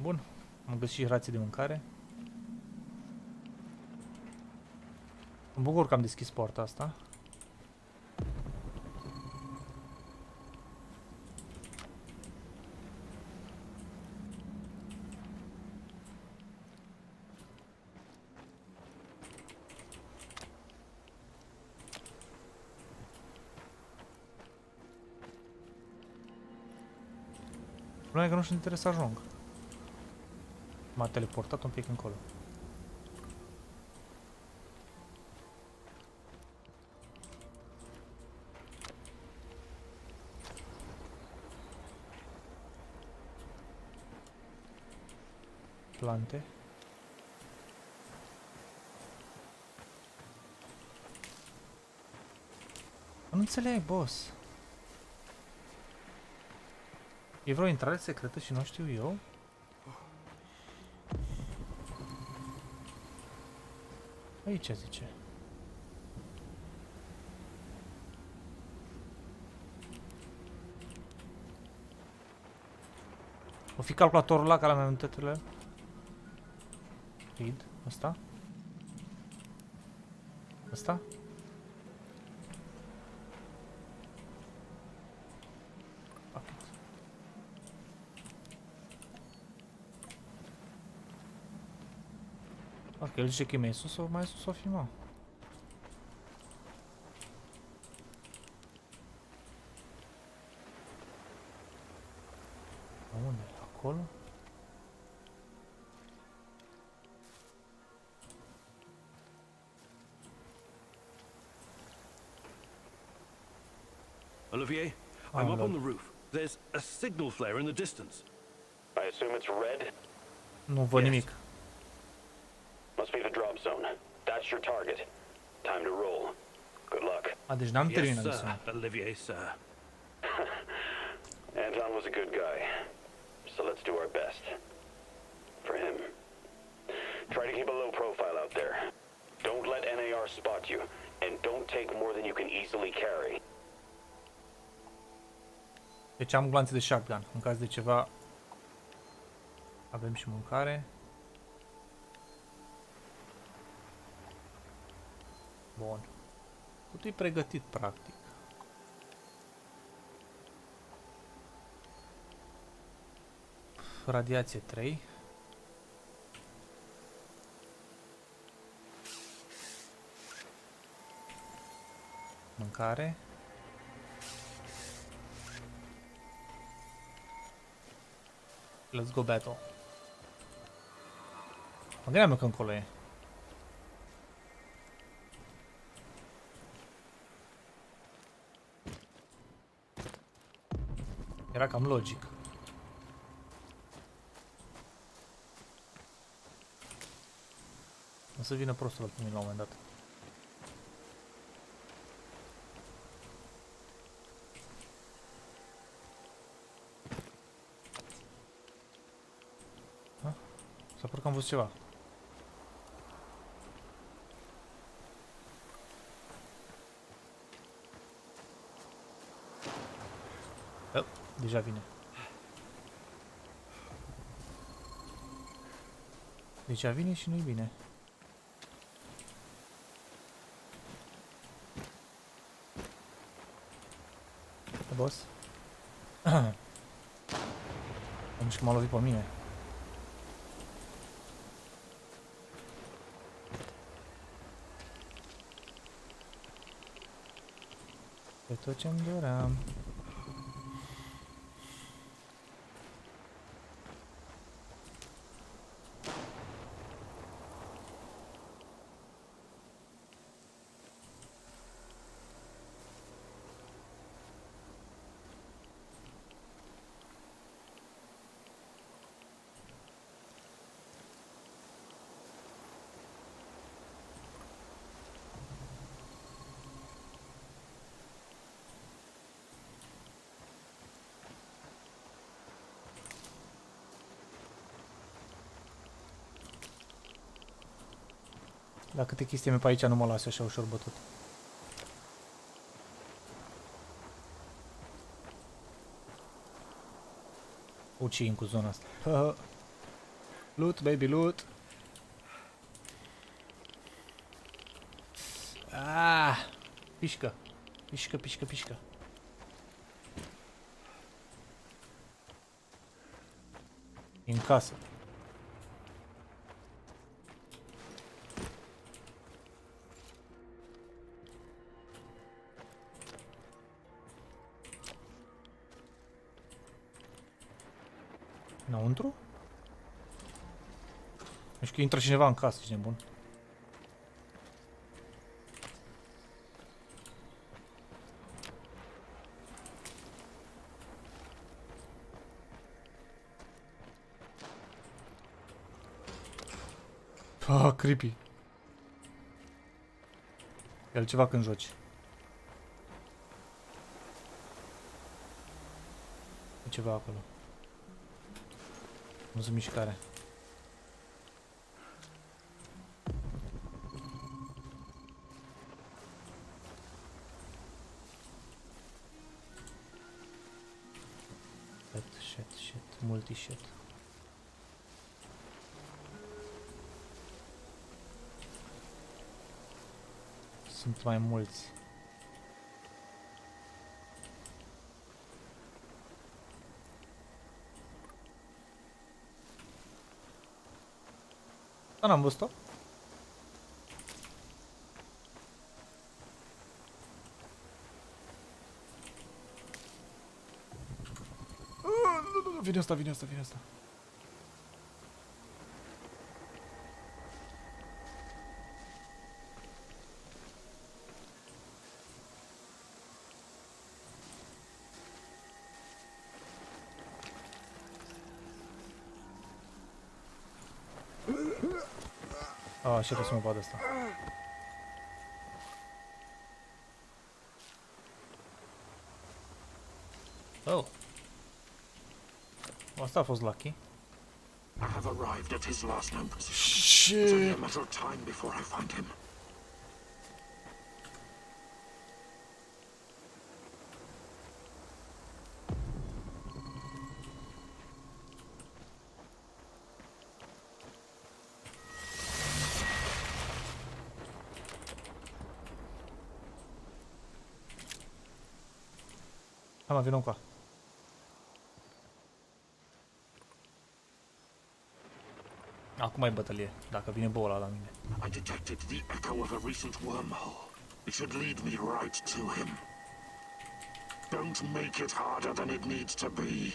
Bun, am găsit și rații de mâncare. Mă bucur că am deschis poarta asta. Problema e că nu știu unde trebuie să ajung. M-a teleportat un pic încolo. Plante. Nu înțeleg, boss. E vreo intrare secretă și nu știu eu? Aici zice. O fi calculatorul ăla ca la memoritățile? Read. Asta? Asta? Fuck it. Ok, el zice că e mai sus sau mai sus o fi, mă? Unde? Acolo? Olivier, I'm up on the roof. There's a signal flare in the distance. I assume it's red? Nu văd nimic. Must be the drop zone. That's your target. Time to roll. Good luck. A, deci n-am Yes, terminat sir. misiunea. Olivier, sir. Anton was a good guy. So let's do our best. For him. Try to keep a low profile out there. Don't let NAR spot you. And don't take more than you can easily carry. Deci am glanțe de shotgun. În caz de ceva avem și mâncare. Bun. Totul e pregătit practic. Radiație 3. Mâncare. Let's go battle. Mă gândeam eu că încolo e. Era cam logic. O să vină prostul la mine la un moment dat. S-a părut că am văzut ceva. Deja vine. Deja vine și nu-i bine. Boss. Am și că m-a lovit pe mine. E tot ce-mi doream. La câte chestii mi pe aici nu mă las așa ușor bătut. Ucin cu zona asta. Loot, baby, loot. Ah! Pișcă. Pișcă, pișcă, pișcă. E în casă. Înăuntru? Nu știu că intră cineva în casă, ești nebun. Ah, creepy. E altceva când joci. E ceva acolo. Nu sunt mișcare. Shit, multi-shit. sunt mai mulți. Da, n-am văzut-o. Vine asta, vine asta, vine asta. Ah, și trebuie să mă vadă asta. Oh. Asta a fost lucky. I have arrived at his last known position. Shit. It's only a matter of time before I find him. Hai mă, vină încoa. Acum ai bătălie, dacă vine boul ăla la mine. I detected the echo of a recent wormhole. It should lead me right to him. Don't make it harder than it needs to be.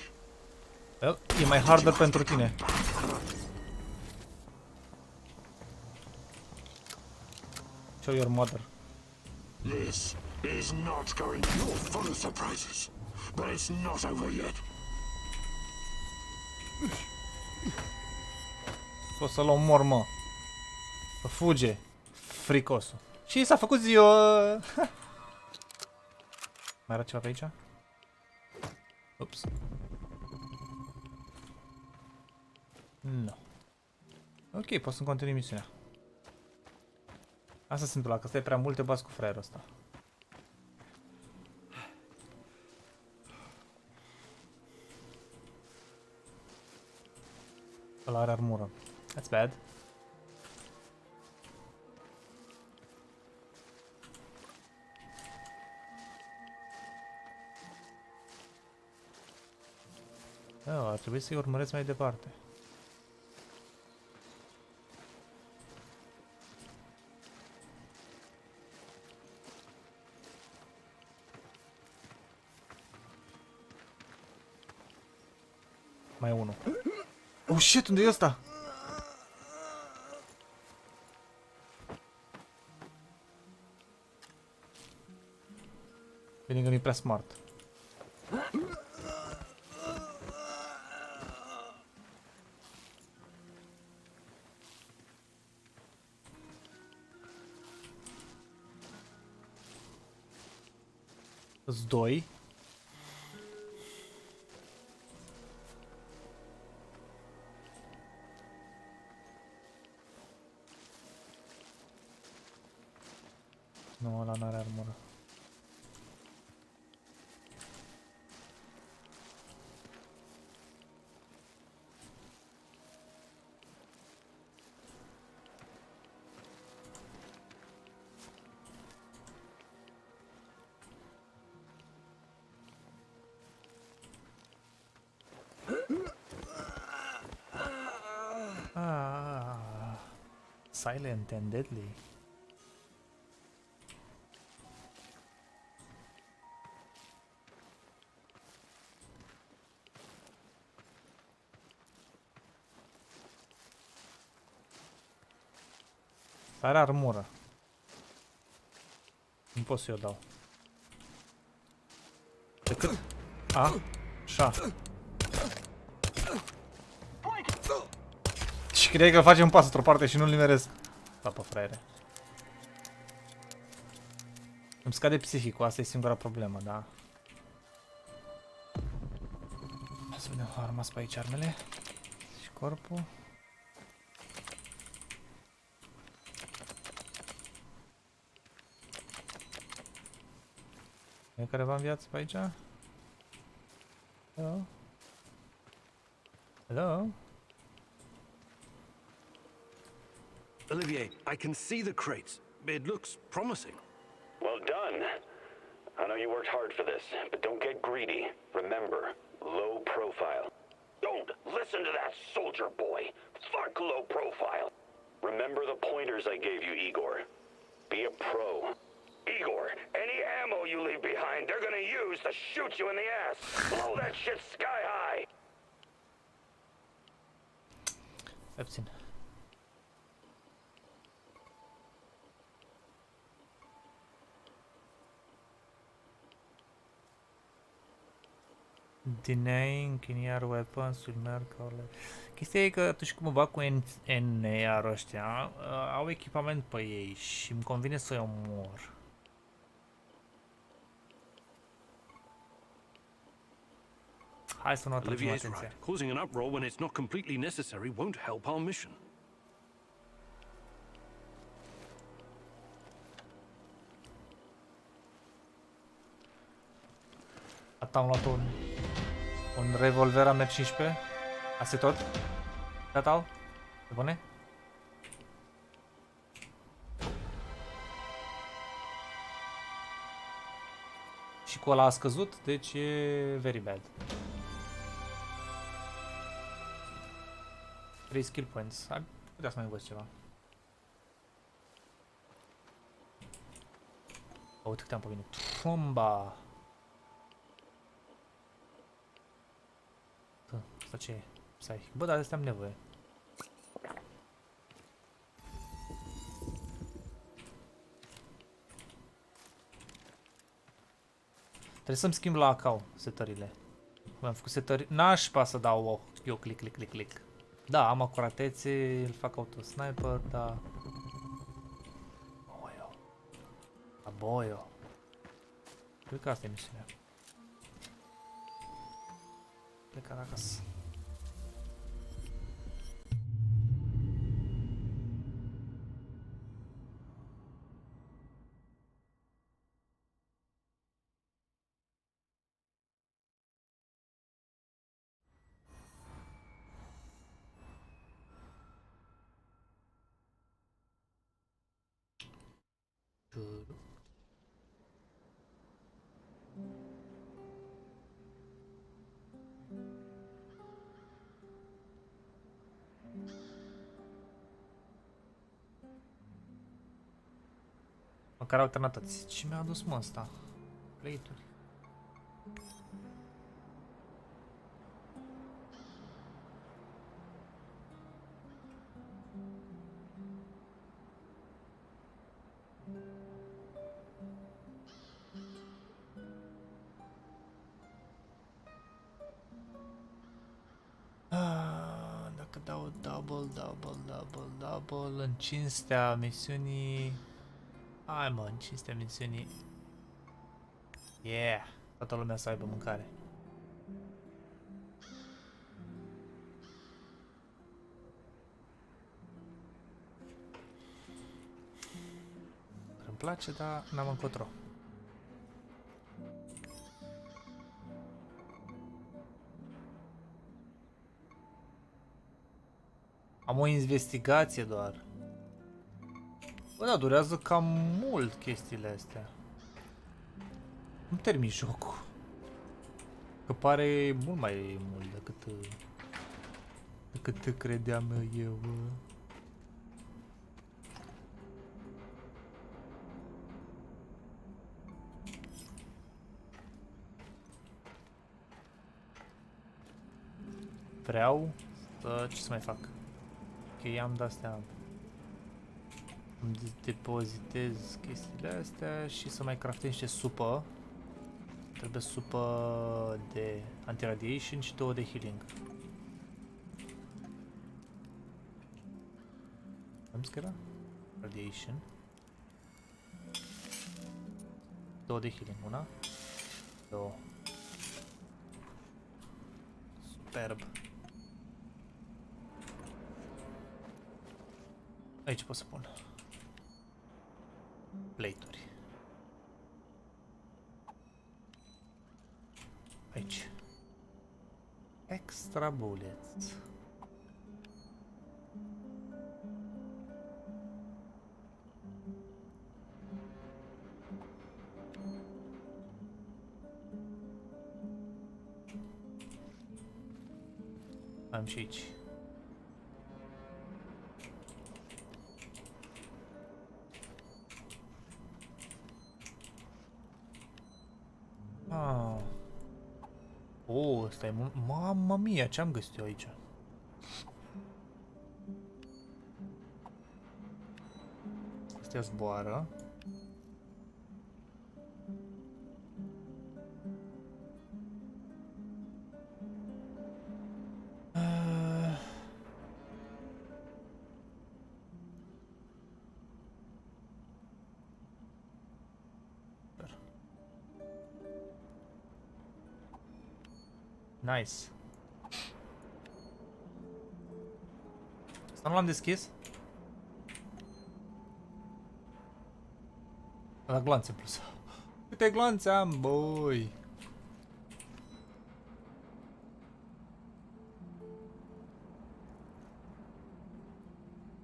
Well, e mai harder pentru tine. Show your mother. This is not going. You're full of surprises, but it's not over yet. Poți să-l omor, mă. Să fuge. Fricosul. Și s-a făcut ziua. Mai era ceva pe aici? Ups. Nu. Ok, pot să continui misiunea. Asta se întâmplă, că stai prea mult, te bați cu fraierul ăsta. Ăla are armură. That's bad. Da, ar trebui să-i urmăresc mai departe. Mai e unul. Oh shit, unde e ăsta? Bine că nu-i prea smart. Îți doi. Nu, ăla n-are armură. Ah, silent and deadly. Are armură. Nu pot să-i o dau. Decât... Așa. Și cred că facem un pas într-o parte și nu-l nimeresc. Papă, fraiere. Îmi scade psihicul, asta e singura problemă, da? Hai să vedem, au rămas pe aici armele. Și corpul. E careva în viață pe aici? Hello? Hello? Olivier, I can see the crates. It looks promising. Well done. I know you worked hard for this, but don't get greedy. Remember, low profile. Don't listen to that soldier boy. Fuck low profile. Remember the pointers I gave you, Igor. Be a pro. Igor, any ammo you leave behind, they're gonna use to shoot you in the ass. Blow that shit sky high. Abțin. Denying any weapons will mark all. Chestia e că atunci când mă bag cu NR ăștia, au echipament pe ei și îmi convine să-i omor. Hai să nu atragem Olivier's atenția. right. Causing an uproar when it's not completely necessary won't help our mission. Atât am luat un revolver AR-15. Asta e tot? Total? E bune? Și cu ăla a scăzut, deci e very bad. 3 skill points. Ar putea să mai învăț ceva. Uite câte am pe mine. Tromba! Asta ce e? Stai. Bă, dar astea am nevoie. Trebuie să-mi schimb la account setările. Am făcut setări. Nașpa să dau eu click. Da, am acuratețe, îl fac auto-sniper, da. Boio. Cred că asta e misiunea. Plecar acasă. Măcar alternatăți. Ce mi-a adus mă ăsta? Plate-uri. Dacă dau double în cinstea misiunii. Hai mă, în cinstea misiunii. Yeah! Toată lumea să aibă mâncare. Îmi place, dar n-am încotro. Am o investigație doar. Bă, da, durează cam mult chestiile astea. Nu termin jocul. Că pare mult mai mult decât credeam eu. Vreau să... ce să mai fac? Ok, am de-astea. Îmi depozitez chestiile astea și să mai craftez niște supă. Trebuie supă de anti-radiation și 2 de healing. Am zis că era? Radiation. 2 de healing. 1, 2. Superb. Aici pot să pun plate-uri. Aici. Extra bullets. am și aici. Ah. Oh, ăsta e mult. Mamma mia, ce am găsit eu aici? Astea zboară. Nice. Asta nu l-am deschis? La glanțe plus. Câte glanțe am, boi?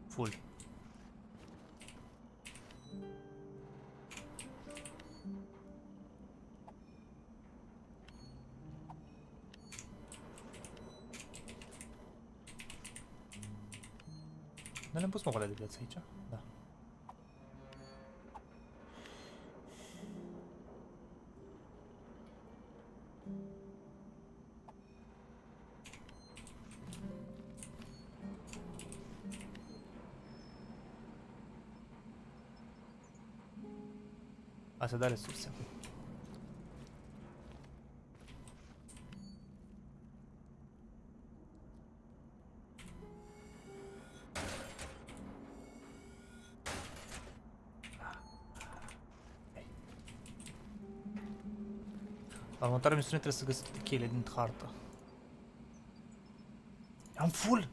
Full. Nu le-am pus mă de viață aici? Da. Asta da resurse. La următoarea misiune trebuie să găsesc toate cheile din hartă. Am full!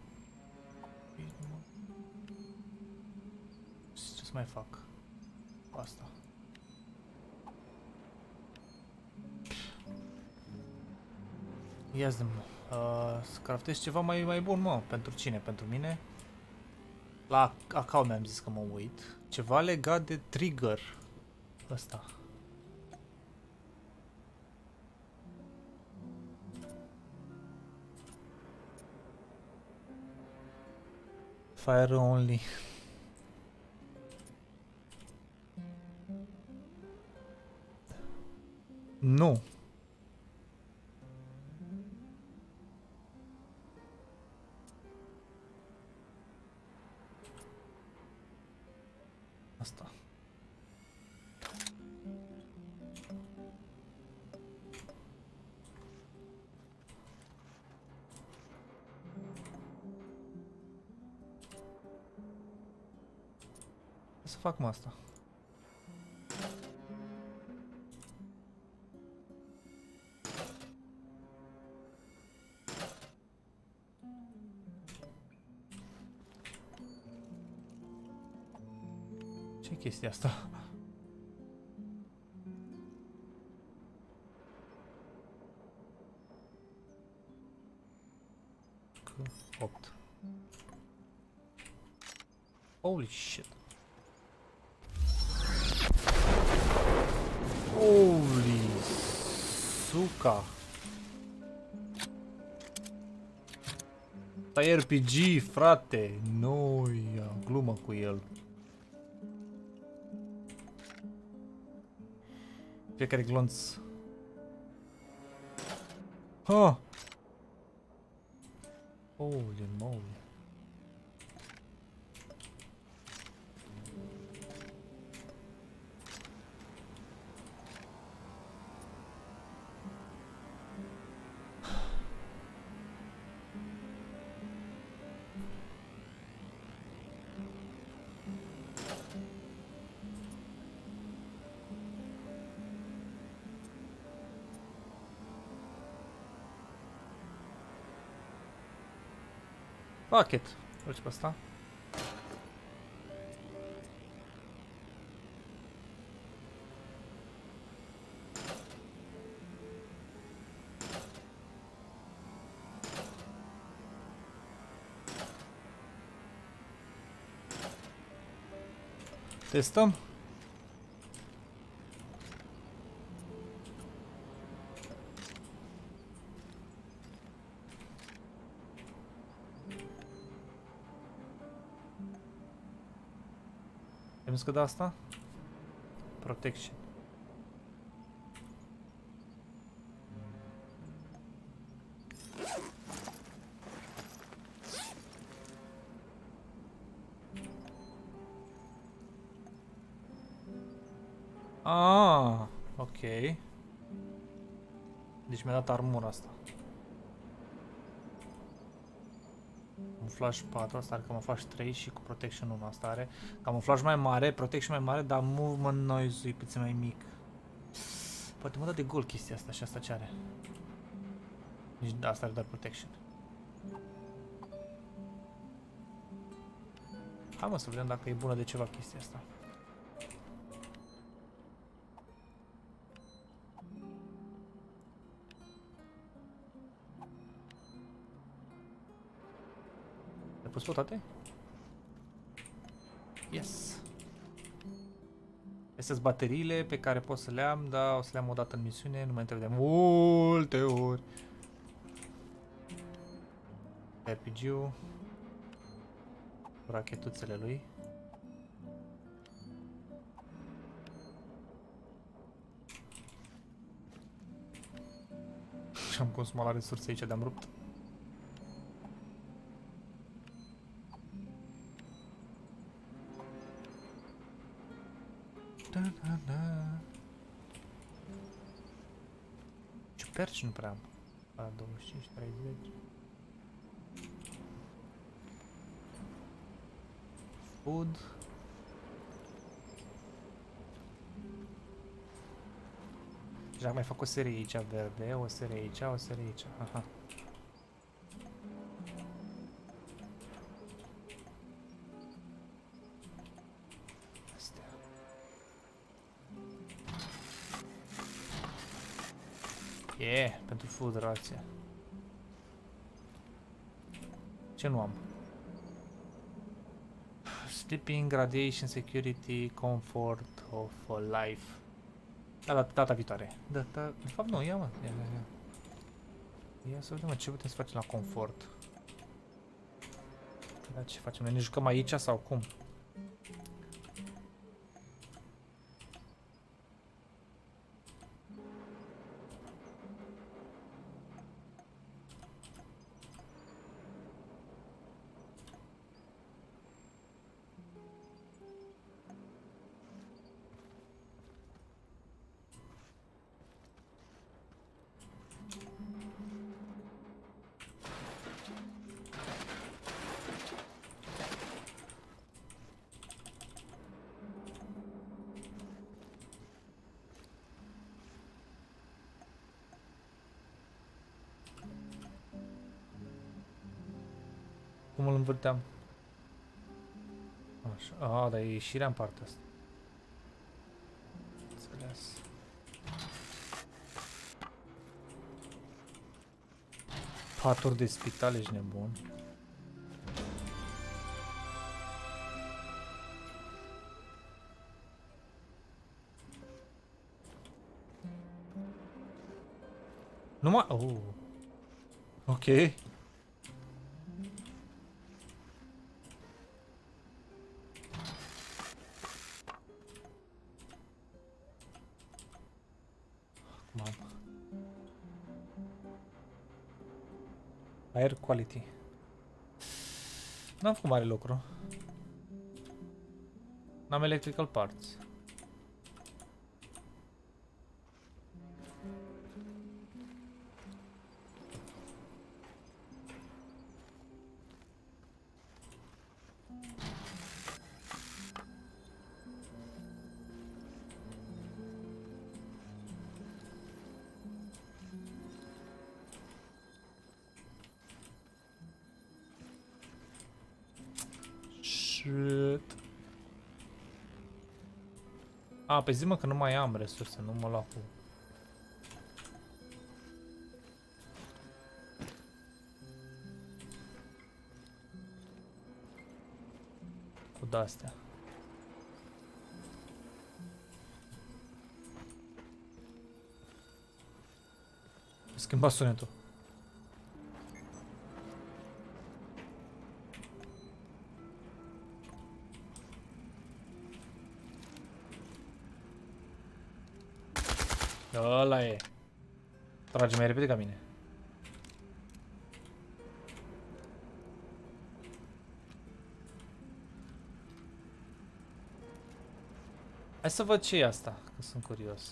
Ce să mai fac cu asta? Ia zi să craftez ceva mai bun, mă. Pentru cine? Pentru mine? La account mi-am zis că mă uit. Ceva legat de trigger. Ăsta. Fire only. Nu. Asta. Să fac mă asta. Ce chestia asta? Că 8. Holy shit. Holy suca. Asta e RPG, frate. Noi, glumă cu el. Fiecare glonț. Ha! Holy moly. Fuck it. Uite pe asta. Testăm. Bănuiesc că de asta? Protection. Ah, ok. Deci mi-a dat armura asta. Camuflaj 4, asta are camuflaj 3 și cu protection 1 asta are. Camuflaj mai mare, protection mai mare, dar movement noise-ul e puțin mai mic. Poate mă dă de gol chestia asta și asta ce are. Deci da, asta are doar protection. Hai mă să vedem dacă e bună de ceva chestia asta. Le pus pe toate? Yes. Astea sunt bateriile pe care pot să le am, dar o să le am o dată în misiune, nu mai trebuie de multe ori. RPG-ul. Rachetuțele lui. Și am consumat la resurse aici de-am rupt. Da, da, da. Ciuperci nu prea am. 25, 30. Food. Și am mai făcut o serie aici verde, o serie aici, o serie aici. Aha. Astea. Yeah, pentru food rație. Ce nu am? Sleeping, radiation, security, comfort of life. Data viitoare. De fapt nu, ia mă. Ia să vedem ce putem să facem la confort. Da, ce facem? Ne jucăm aici sau cum? Cum îl învârteam? Așa. Dar e ieșirea în partea asta. Înțeles. Paturi de spital, ești nebun. Numai... Oh. Ok. Air quality. N-am făcut mare lucru. N-am electrical parts. Shit. A, pe zi mă că nu mai am resurse, nu mă lua cu de-astea. Schimba sunetul. Ăla e. Trage mai repede ca mine. Hai să văd ce e asta, că sunt curios.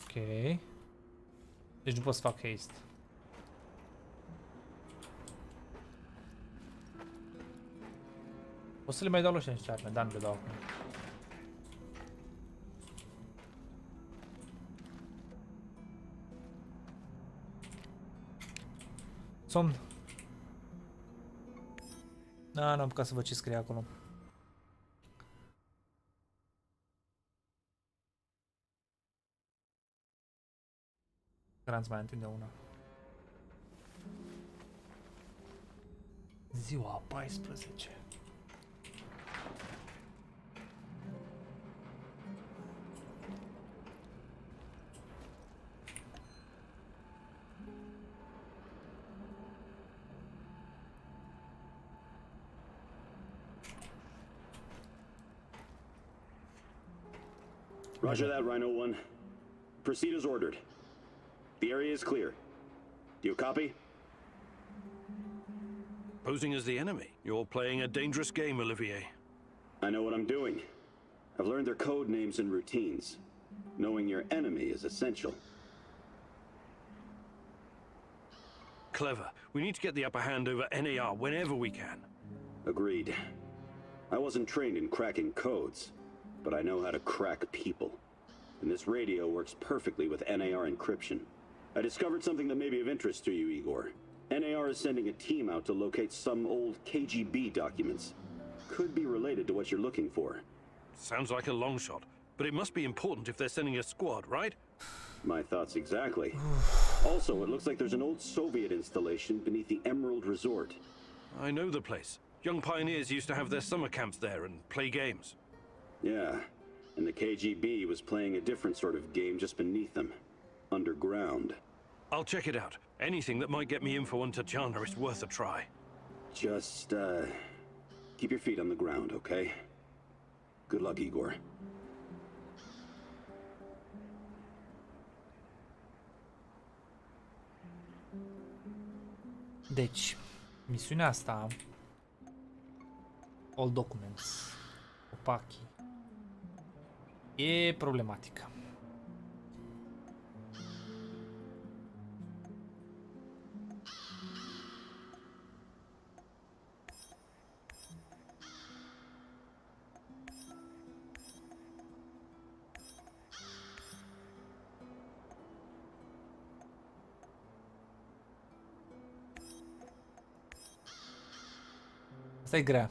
Ok. Deci nu pot să fac haste. O să le mai dau lui niște arme, dar nu le dau acum. Somn. Da, n-am apucat să văd ce scrie acolo. Granț mai întinde una. Ziua 14. Roger that, Rhino 1. Proceed as ordered. The area is clear. Do you copy? Posing as the enemy. You're playing a dangerous game, Olivier. I know what I'm doing. I've learned their code names and routines. Knowing your enemy is essential. Clever. We need to get the upper hand over NAR whenever we can. Agreed. I wasn't trained in cracking codes, but I know how to crack people. And this radio works perfectly with NAR encryption. I discovered something that may be of interest to you, Igor. NAR is sending a team out to locate some old KGB documents. Could be related to what you're looking for. Sounds like a long shot, but it must be important if they're sending a squad, right? My thoughts exactly. Also, it looks like there's an old Soviet installation beneath the Emerald Resort. I know the place. Young pioneers used to have their summer camps there and play games. Yeah, and the KGB was playing a different sort of game just beneath them. Underground. I'll check it out. Anything that might get me info on Tatiana is worth a try. Just, keep your feet on the ground, okay? Good luck, Igor. Deci, misiunea asta, all documents, opachi, e problematică. Asta e grea.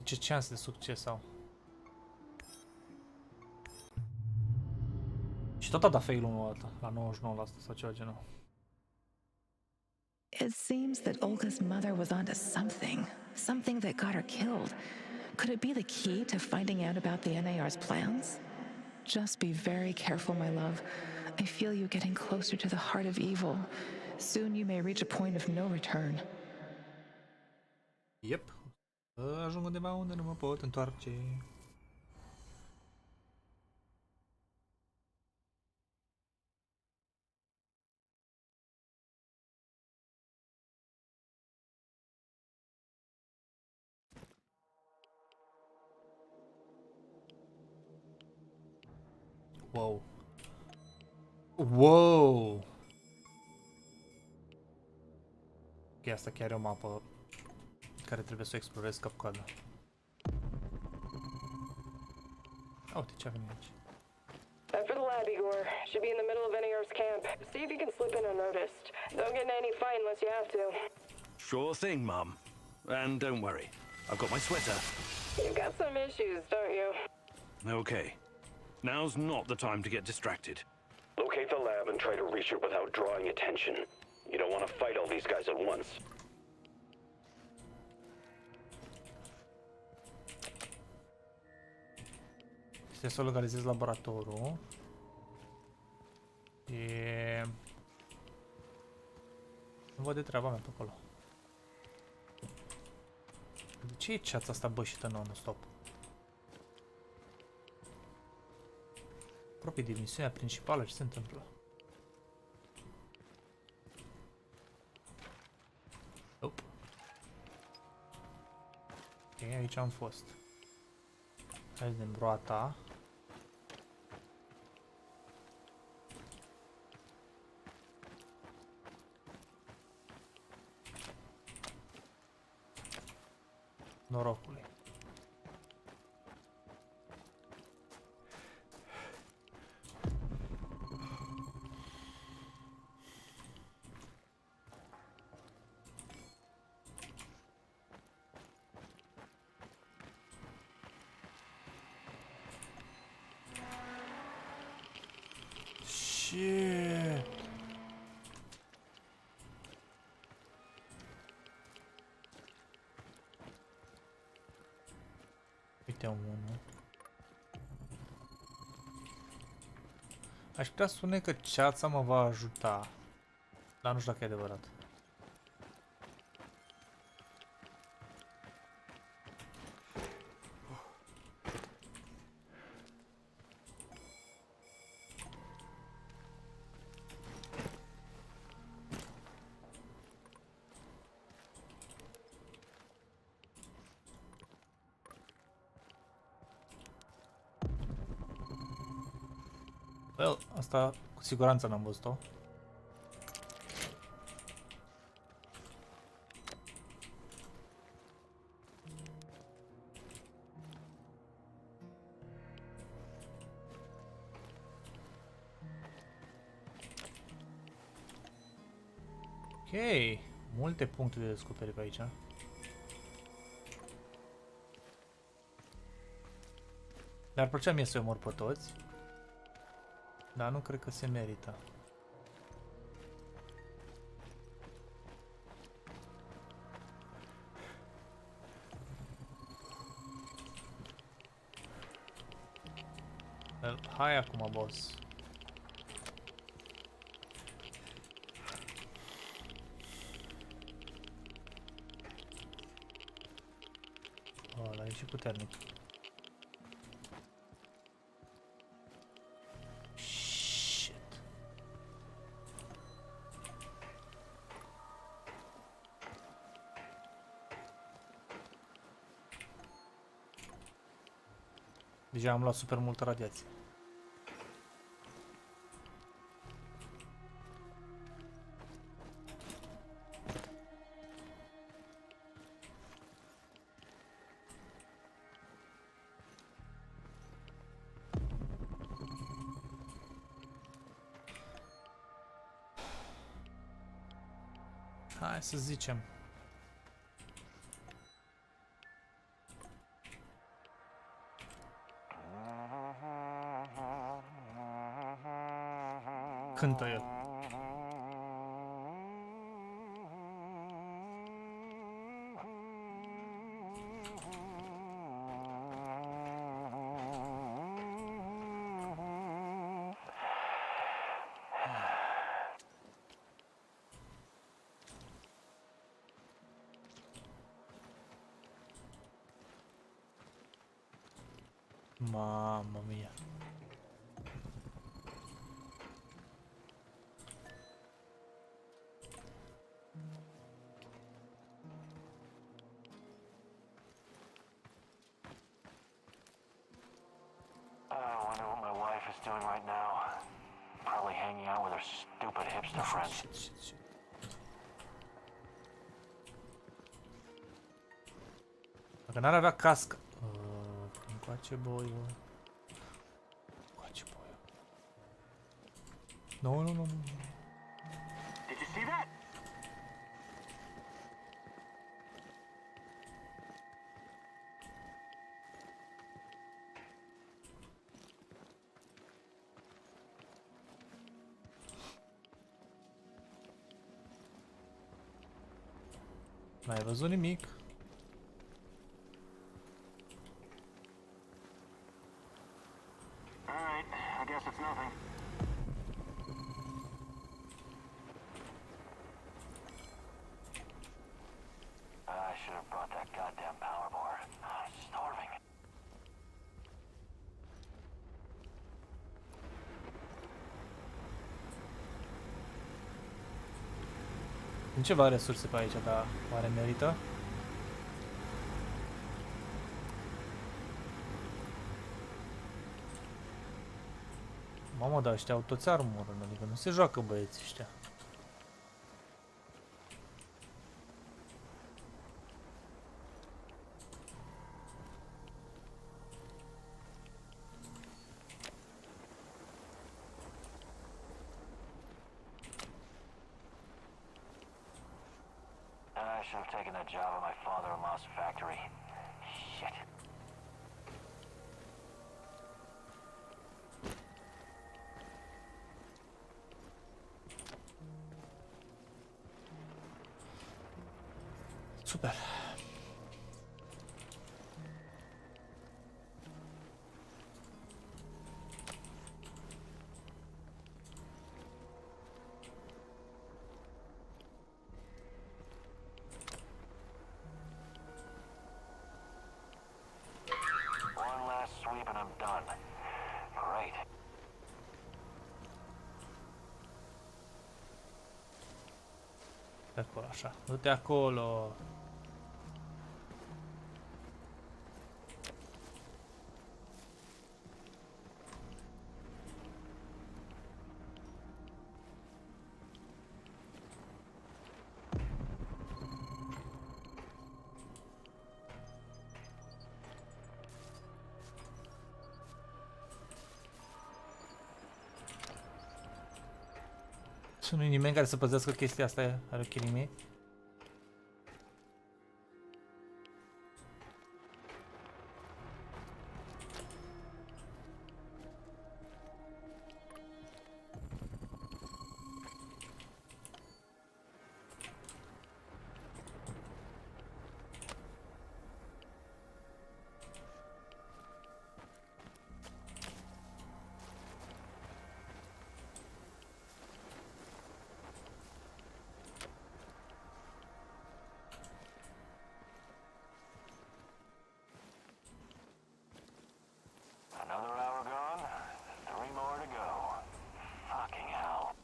Ce șans de succes au? Și tot a dat fail-ul ăsta, la 99% sau ceva genul. It seems that Olga's mother was onto something that got her killed. Could it be the key to finding out about the NAR's plans? Just be very careful, my love. I feel you getting closer to the heart of evil. Soon you may reach a point of no return. Yep. Ajung undeva unde nu mă pot întoarce. Wow. Wow. Ok, asta chiar e o mapă care trebuie să o explorez cap-coadă. Uite ce avem aici. Time for the lab, Igor. Should be in the middle of NAR's camp. See if you can slip in unnoticed. Don't get in any fight unless you have to. Sure thing, Mum. And don't worry, I've got my sweater. You've got some issues, don't you? Okay. Now's not the time to get distracted. Locate the lab and try to reach it without drawing attention. You don't want to fight all these guys at once. Trebuie să localizez laboratorul. E... Nu văd de treaba mea pe acolo. De ce e ceața asta bășită non-stop? Apropie de misiunea principală, ce se întâmplă? Nope. Ok, aici am fost. Hai de broata. Norocului. Shit. Uite unul. Aș putea spune că ceața mă va ajuta, dar nu știu dacă e adevărat. Well, asta cu siguranță n-am văzut-o. Ok, multe puncte de descoperire pe aici. Mi-ar plăcea mie să-i omor pe toți. Dar nu cred că se merită. Hai acum, boss. Ăla e și puternic. Deja am luat super multă radiație. Hai să zicem. Cântă el. Mamma mia. Doing right now? Probably hanging out with her stupid hipster friends. Dacă n-ar avea cască. Încoace boiul. Încoace boiul. Nu. Did you see that? N-ai văzut nimic? Alright, I guess it's nothing. I should have brought that goddamn power bar. I'm starving. Sunt ceva resurse pe aici, dar oare merită? Mamă, dar ăștia au toți armură, adică nu se joacă băieții ăștia. I should have taken that job at my father-in-law's factory. Shit. Super. One last sweep and I'm done. Great. De acolo, așa. Du-te acolo. Nu-i nimeni care să păzească chestia asta, are ochii mei. Another hour gone, 3 more to go. Fucking hell.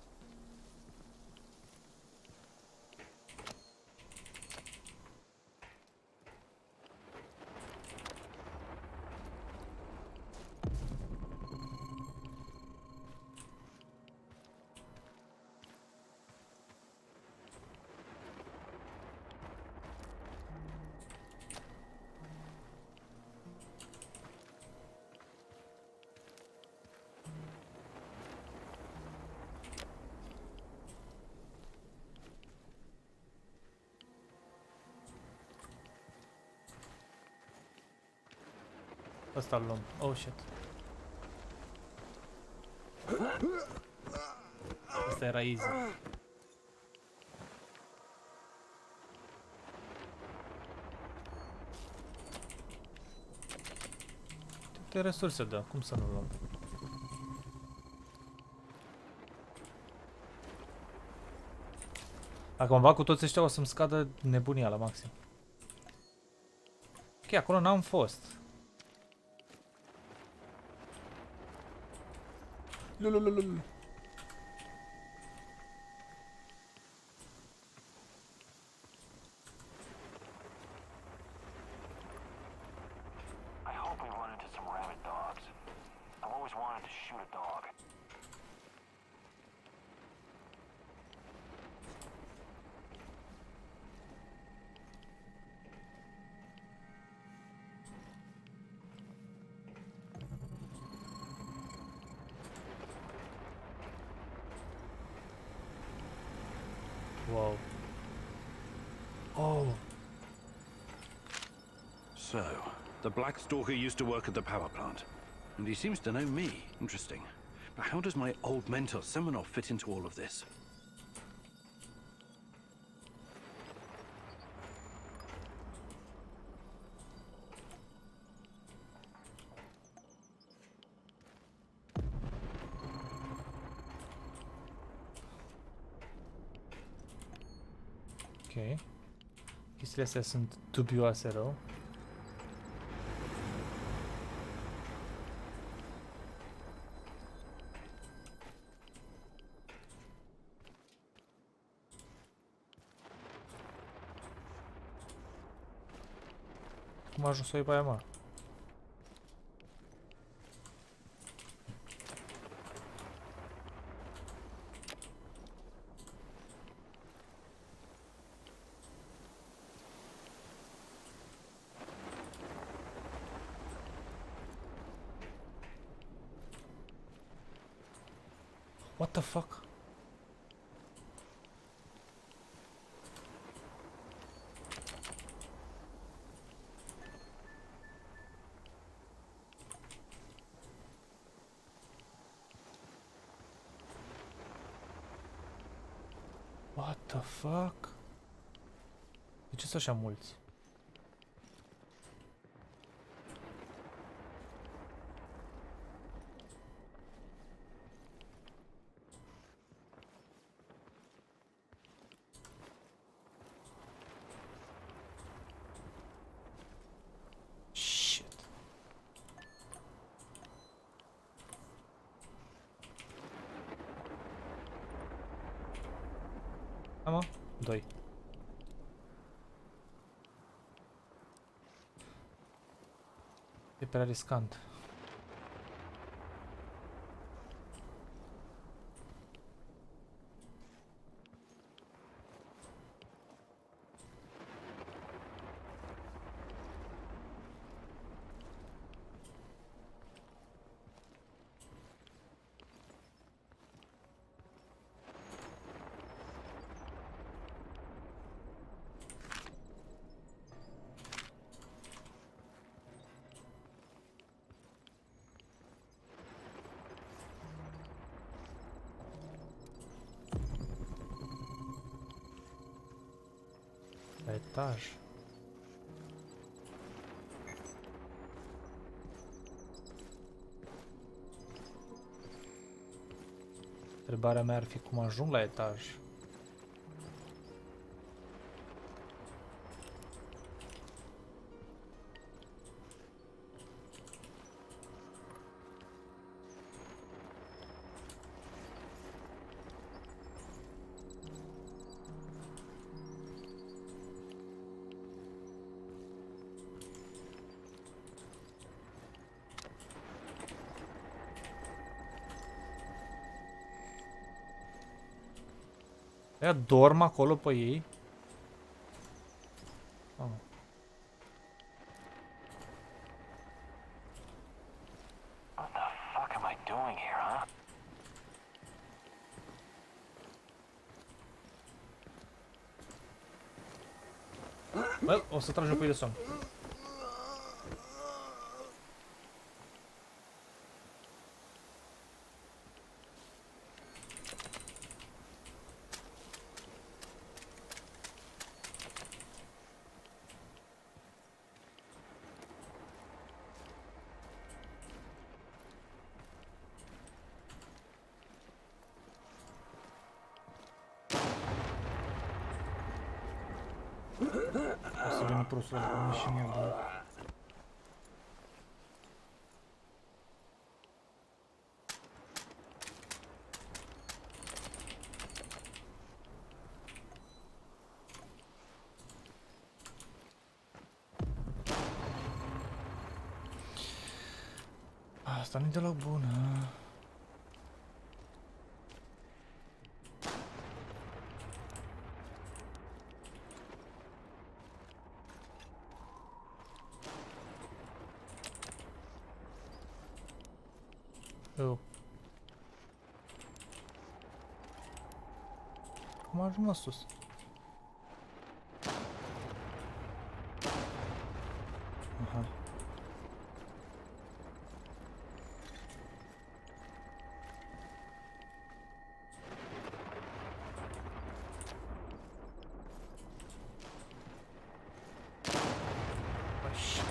Ăsta-l luăm. Oh, shit. Asta era easy. Câte resurse dă? Cum să nu luăm? Dacă mă bag cu toți ăștia o să-mi scadă nebunia la maxim. Ok, acolo n-am fost. Lulululul. I hope we run into some rabid dogs. I've always wanted to shoot a dog. Wow. Oh. So, the Black Stalker used to work at the power plant, and he seems to know me. Interesting. But how does my old mentor Semenov fit into all of this? Ok. Chestiile astea sunt dubioase rău. Cum a ajuns să o iei pe aia, mă? What the fuck? What the fuck? De ce sunt așa mulți? Shit. Am 2. E prea riscant. La etaj. Întrebarea mea ar fi cum ajung la etaj. Ea dorm acolo pe ei? Oh. What the fuck am I doing here, huh? Well, o să tragi un pic de somn. O să vină prostul ăla pe mine și mie, bă. Asta nu-i deloc bună. Eu. Cum ajung la sus? Aha. Oh, shit.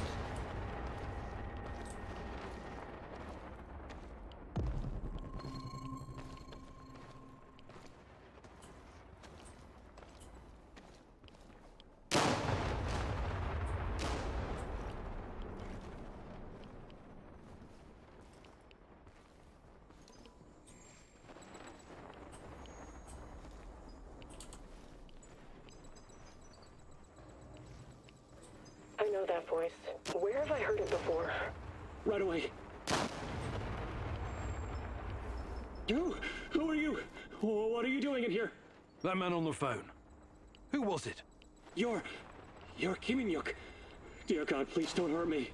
that voice. Where have I heard it before? Right away. Who are you? What are you doing in here? That man on the phone. Who was it? You're Kim In-yuk. Dear God, please don't hurt me.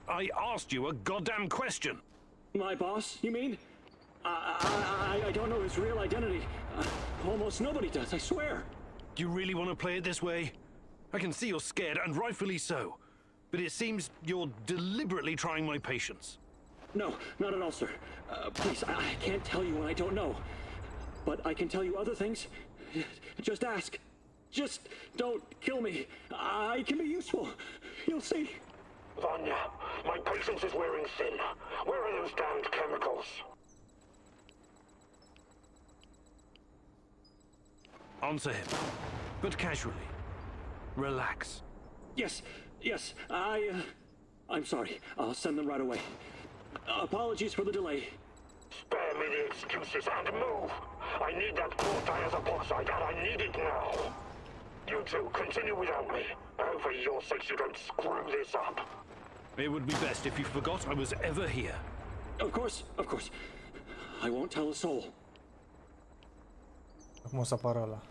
I asked you a goddamn question. My boss, you mean? I don't know his real identity. Almost nobody does, I swear. Do you really want to play it this way? I can see you're scared, and rightfully so. But it seems you're deliberately trying my patience. No, not at all, sir. Please, I can't tell you when I don't know. But I can tell you other things. Just ask. Just don't kill me. I can be useful. You'll see. Vanya, my patience is wearing thin. Where are those damned chemicals? Answer him, but casually. Relax. Yes, I'm sorry. I'll send them right away. Apologies for the delay. Spare me the excuses and move. I need that core diazopoxide, and I need it now. You two continue without me. Oh, for your sakes, you don't screw this up. It would be best if you forgot I was ever here. Of course. I won't tell a soul. Acum o să apară ăla.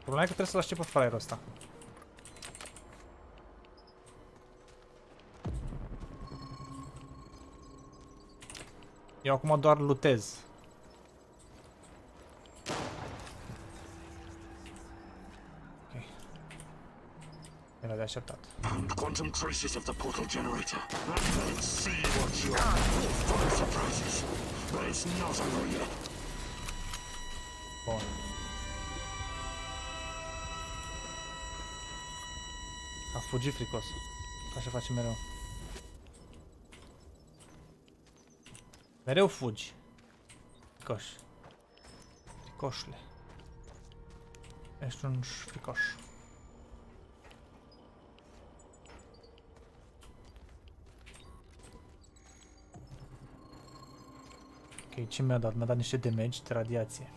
Problema e că trebuie să-l aștept pe fraierul ăsta. Eu acum doar lutez. Ok. Era de așteptat. Quantum traces of the portal generator. Let's see what you are. Full of surprises. But it's not over yet. Bun. A fugit fricos. Așa face mereu. Mereu fugi. Fricoș. Fricoșule. Ești un fricoș. Ok, ce mi-a dat? Mi-a dat niște damage de radiație.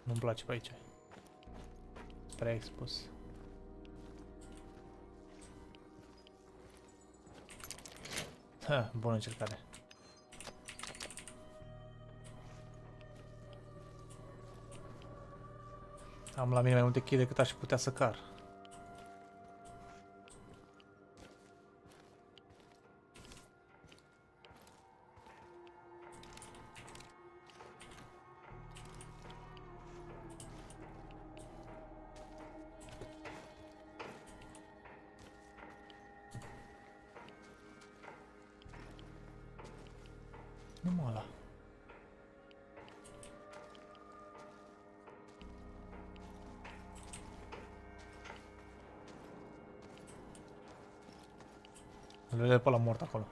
Nu-mi place pe aici. Prea expus. Ha, bună încercare. Am la mine mai multe kill decât aș putea să car. Nu mă ăla. Îl vede pe la mort acolo.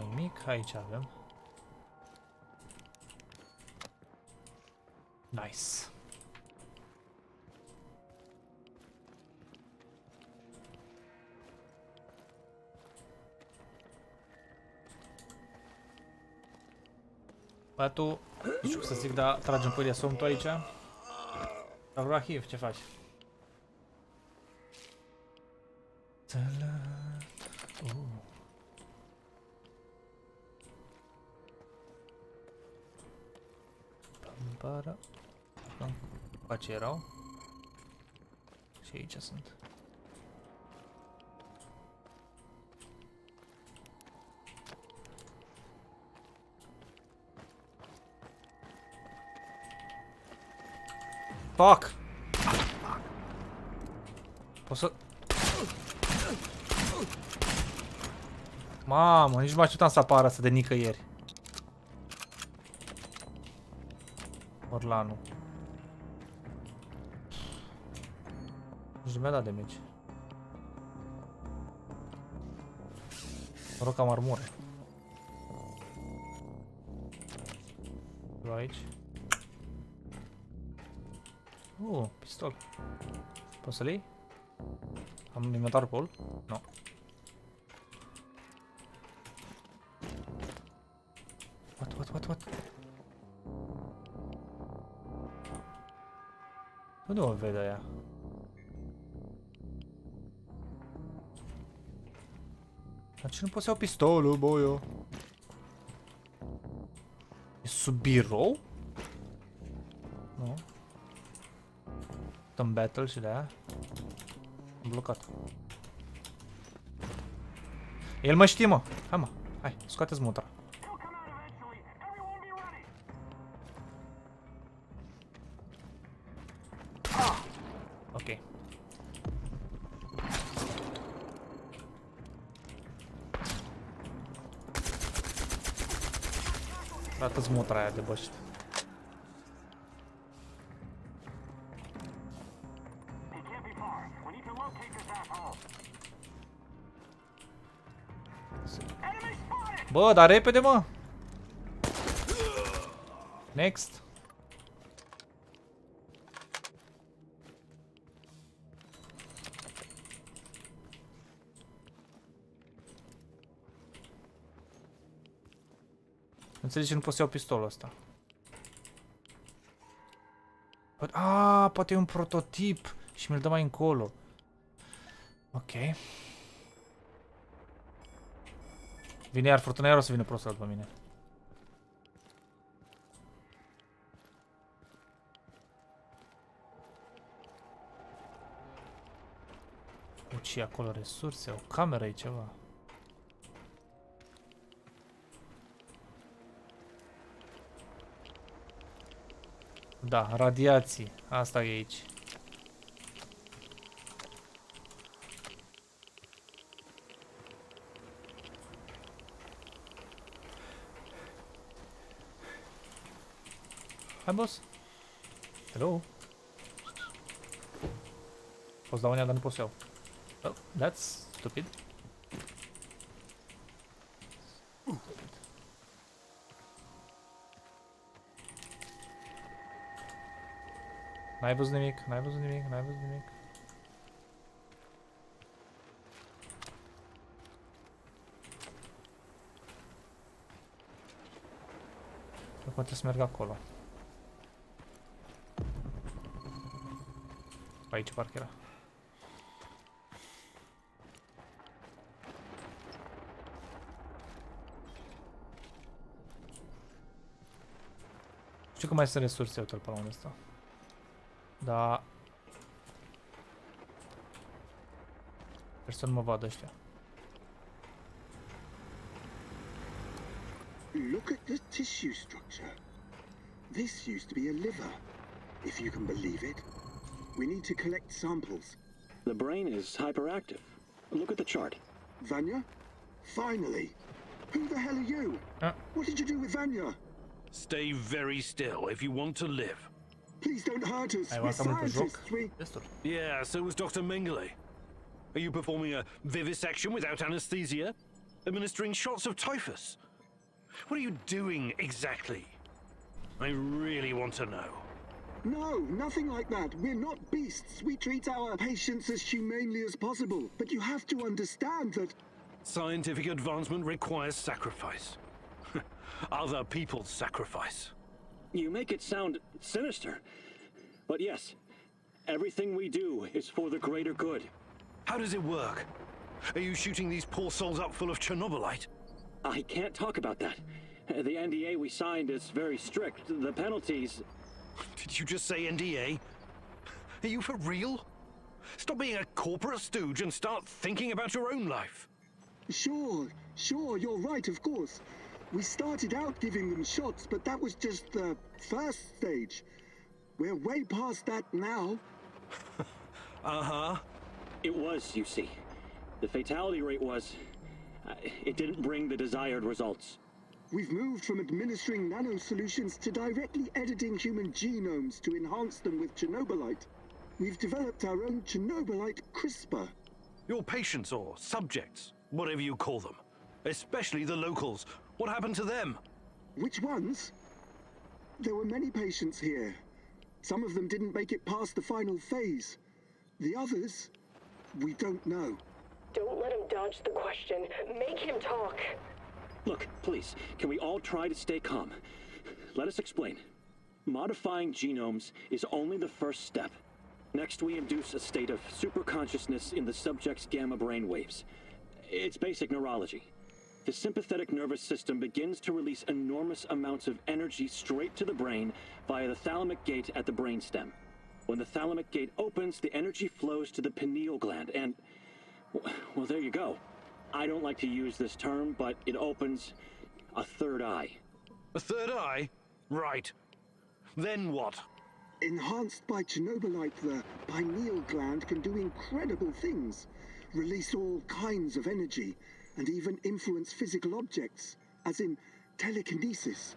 Nimic, aici avem. Nice. Băiatul, nu știu cum să zic, dar tragem pe somn tu aici. Rahiv, ce faci? Para. Pace erau. Și aici sunt. Fuck! Poți să... Mamă, nici nu mă așteptam să apară asta de nicăieri. Orlanu. Nici nu mi-a dat damage. Mă rog că am armure. Aici. Pistol. Poți să-l iei? Am inventar pe ul? Nu. What? Unde o vede aia? Dar ce nu pot să iau pistolul, boio? E sub birou? Nu. În battle și de aia. Am blocat. El mă știe, mă. Hai, mă. Hai, scoateți mutra. Ok. Arată-ți mutra aia de băști. Bă, dar repede, mă! Next! Înțelegi că nu pot să iau pistolul ăsta. Poate e un prototip și mi-l dă mai încolo. Ok. Vine iar furtuna, iar o să vină prostul după mine. Ce e acolo? Resurse? O cameră e ceva. Da, radiații. Asta e aici. Hai, boss. Hello. Poți da unea, dar nu pot să iau. Oh, that's stupid. N-ai văzut nimic, n-ai văzut nimic, n-ai văzut nimic. Nu poate să merg acolo. Aici parcă era. Știu că mai sunt resurse, uite-l pe la unde ăsta. Da. Sper să nu mă vadă ăștia. Look at the tissue structure. This used to be a liver, if you can believe it. We need to collect samples. The brain is hyperactive. Look at the chart. Vanya? Finally! Who the hell are you? What did you do with Vanya? Stay very still if you want to live. Please don't hurt us. Ai We're luat cam într-un joc? scientists. We... Destul. Yeah, so was Dr. Mengele. Are you performing a vivisection without anesthesia? Administering shots of typhus? What are you doing exactly? I really want to know. No, nothing like that. We're not beasts. We treat our patients as humanely as possible. But you have to understand that... Scientific advancement requires sacrifice. Other people's sacrifice. You make it sound sinister. But yes, everything we do is for the greater good. How does it work? Are you shooting these poor souls up full of ChernobyLite? I can't talk about that. The NDA we signed is very strict. The penalties... Did you just say NDA? Are you for real? Stop being a corporate stooge and start thinking about your own life. Sure, you're right, of course. We started out giving them shots, but that was just the first stage. We're way past that now. Uh-huh. It was, you see. The fatality rate was... it didn't bring the desired results. We've moved from administering nanosolutions to directly editing human genomes to enhance them with ChernobyLite. We've developed our own ChernobyLite CRISPR. Your patients or subjects, whatever you call them, especially the locals, what happened to them? Which ones? There were many patients here. Some of them didn't make it past the final phase. The others, we don't know. Don't let him dodge the question. Make him talk. Look, please, can we all try to stay calm? Let us explain. Modifying genomes is only the first step. Next, we induce a state of superconsciousness in the subject's gamma brain waves. It's basic neurology. The sympathetic nervous system begins to release enormous amounts of energy straight to the brain via the thalamic gate at the brainstem. When the thalamic gate opens, the energy flows to the pineal gland and... well, there you go. I don't like to use this term, but it opens a third eye. A third eye? Right. Then what? Enhanced by ChernobyLite, the pineal gland can do incredible things. Release all kinds of energy, and even influence physical objects, as in telekinesis.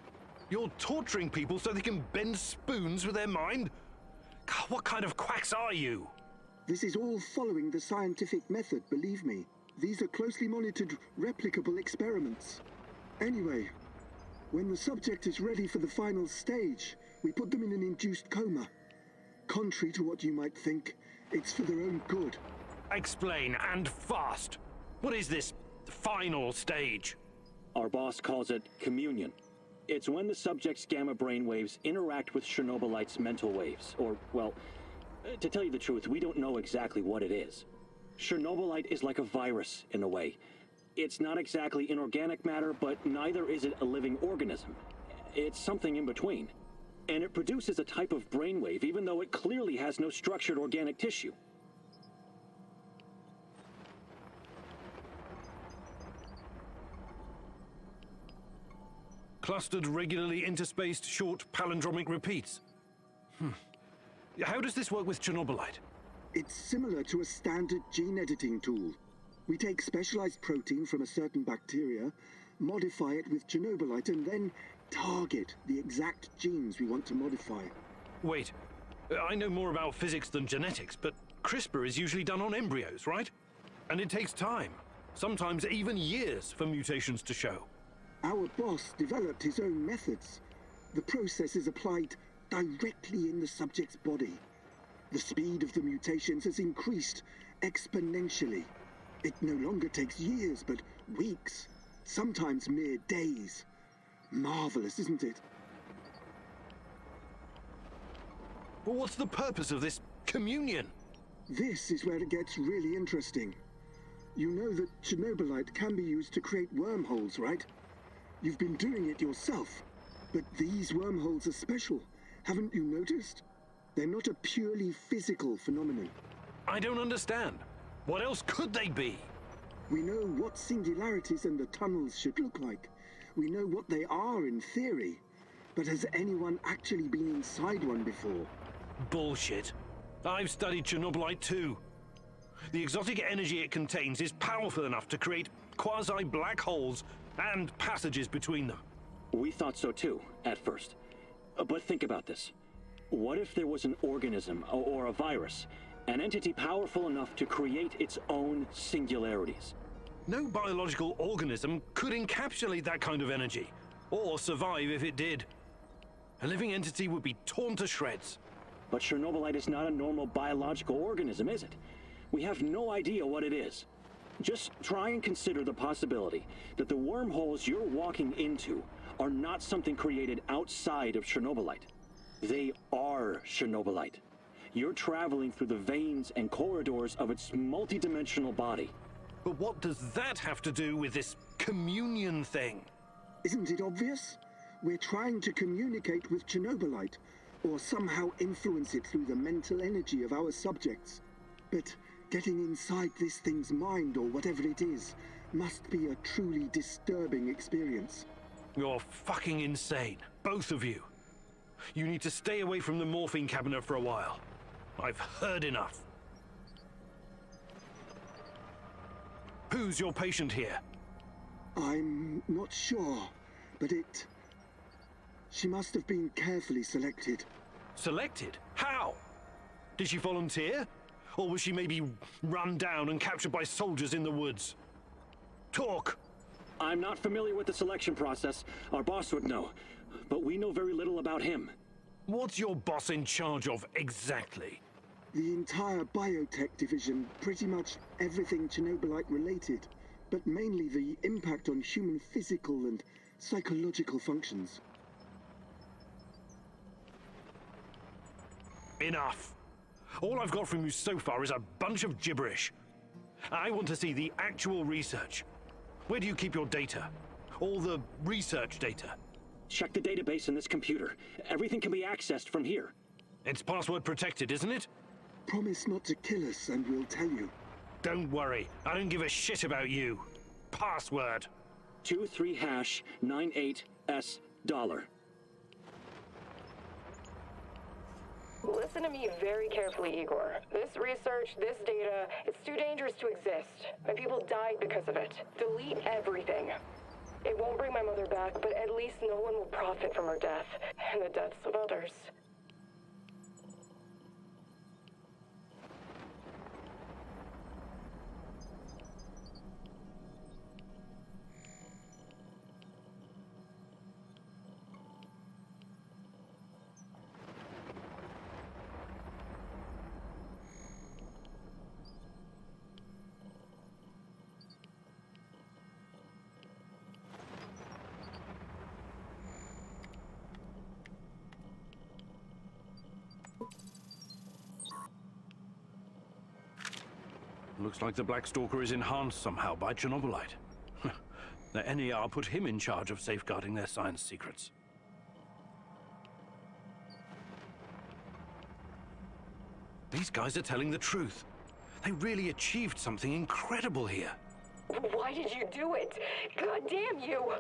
You're torturing people so they can bend spoons with their mind? God, what kind of quacks are you? This is all following the scientific method, believe me. These are closely monitored, replicable experiments. Anyway, when the subject is ready for the final stage, we put them in an induced coma. Contrary to what you might think, it's for their own good. Explain, and fast. What is this final stage? Our boss calls it communion. It's when the subject's gamma brain waves interact with ChernobyLite's mental waves. Or, well, to tell you the truth, we don't know exactly what it is. ChernobyLite is like a virus, in a way. It's not exactly inorganic matter, but neither is it a living organism. It's something in between. And it produces a type of brainwave, even though it clearly has no structured organic tissue. Clustered, regularly interspaced, short palindromic repeats. How does this work with ChernobyLite? It's similar to a standard gene editing tool. We take specialized protein from a certain bacteria, modify it with ChernobyLite, and then target the exact genes we want to modify. Wait, I know more about physics than genetics, but CRISPR is usually done on embryos, right? And it takes time, sometimes even years, for mutations to show. Our boss developed his own methods. The process is applied directly in the subject's body. The speed of the mutations has increased exponentially. It no longer takes years, but weeks, sometimes mere days. Marvelous, isn't it? Well, what's the purpose of this communion? This is where it gets really interesting. You know that ChernobyLite can be used to create wormholes, right? You've been doing it yourself. But these wormholes are special. Haven't you noticed? They're not a purely physical phenomenon. I don't understand. What else could they be? We know what singularities and the tunnels should look like. We know what they are in theory. But has anyone actually been inside one before? Bullshit. I've studied ChernobyLite too. The exotic energy it contains is powerful enough to create quasi-black holes and passages between them. We thought so too, at first. But think about this. What if there was an organism or a virus, an entity powerful enough to create its own singularities? No biological organism could encapsulate that kind of energy, or survive if it did. A living entity would be torn to shreds. But ChernobyLite is not a normal biological organism, is it? We have no idea what it is. Just try and consider the possibility that the wormholes you're walking into are not something created outside of ChernobyLite. They are ChernobyLite. You're traveling through the veins and corridors of its multidimensional body. But what does that have to do with this communion thing? Isn't it obvious? We're trying to communicate with ChernobyLite, or somehow influence it through the mental energy of our subjects. But getting inside this thing's mind, or whatever it is, must be a truly disturbing experience. You're fucking insane, both of you. You need to stay away from the morphine cabinet for a while. I've heard enough. Who's your patient here? I'm not sure, but she must have been carefully selected. Selected? How? Did she volunteer? Or was she maybe run down and captured by soldiers in the woods? Talk! I'm not familiar with the selection process. Our boss would know. But we know very little about him. What's your boss in charge of exactly? The entire biotech division, pretty much everything ChernobyLite related, but mainly the impact on human physical and psychological functions. Enough. All I've got from you so far is a bunch of gibberish. I want to see the actual research. Where do you keep your data? All the research data? Check the database in this computer. Everything can be accessed from here. It's password protected, isn't it? Promise not to kill us and we'll tell you. Don't worry. I don't give a shit about you. Password. 23#98S $. Listen to me very carefully, Igor. This research, this data, it's too dangerous to exist. My people died because of it. Delete everything. It won't bring my mother back, but at least no one will profit from her death, and the deaths of others. Looks like the Black Stalker is enhanced somehow by ChernobyLite. The NER put him in charge of safeguarding their science secrets. These guys are telling the truth. They really achieved something incredible here. Why did you do it? God damn you!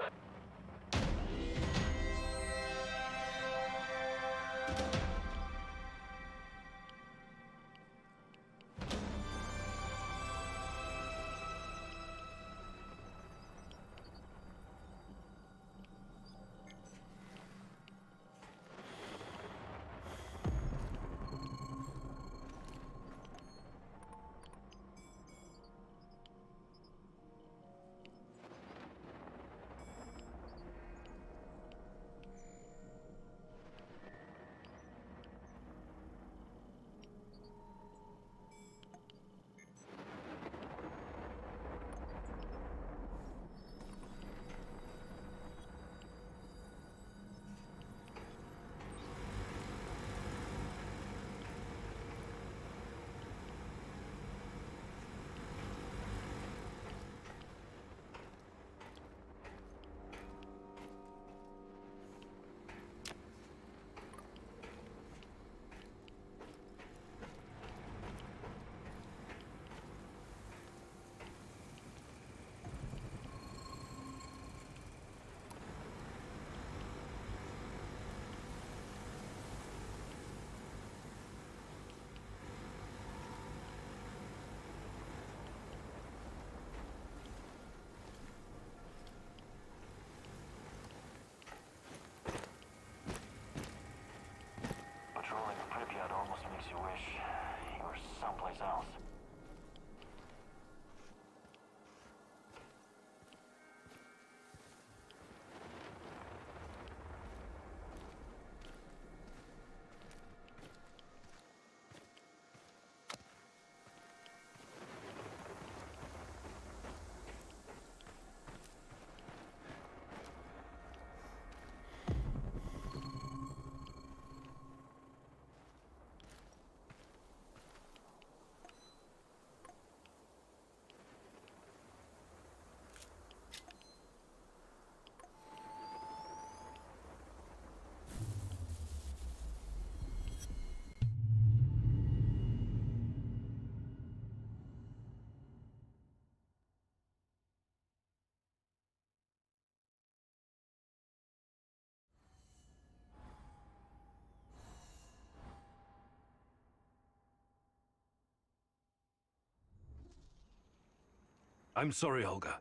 I'm sorry, Olga.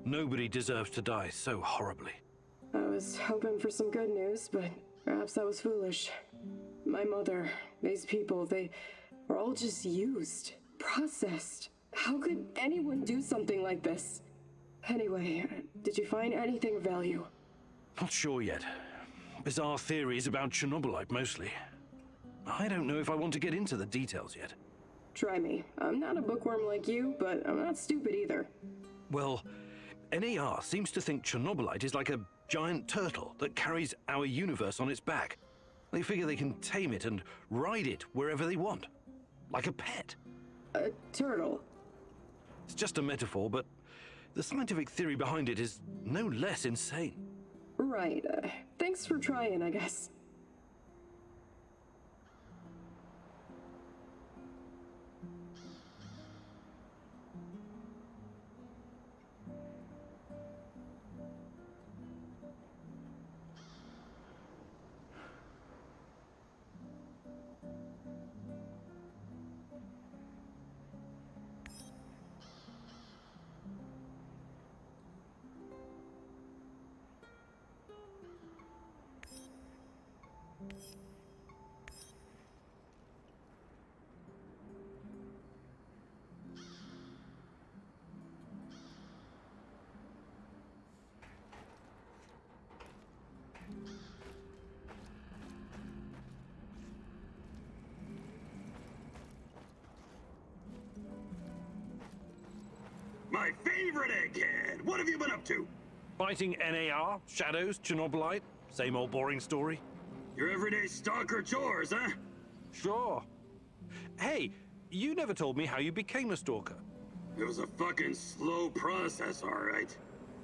Nobody deserves to die so horribly. I was hoping for some good news, but perhaps I was foolish. My mother, these people, they were all just used, processed. How could anyone do something like this? Anyway, did you find anything of value? Not sure yet. Bizarre theories about ChernobyLite, mostly. I don't know if I want to get into the details yet. Try me. I'm not a bookworm like you, but I'm not stupid either. Well, NAR seems to think ChernobyLite is like a giant turtle that carries our universe on its back. They figure they can tame it and ride it wherever they want. Like a pet. A turtle? It's just a metaphor, but the scientific theory behind it is no less insane. Right. Thanks for trying, I guess. My favorite egghead! What have you been up to? Fighting NAR, shadows, ChernobyLite, same old boring story. Your everyday stalker chores, huh? Sure. Hey, you never told me how you became a stalker. It was a fucking slow process, all right.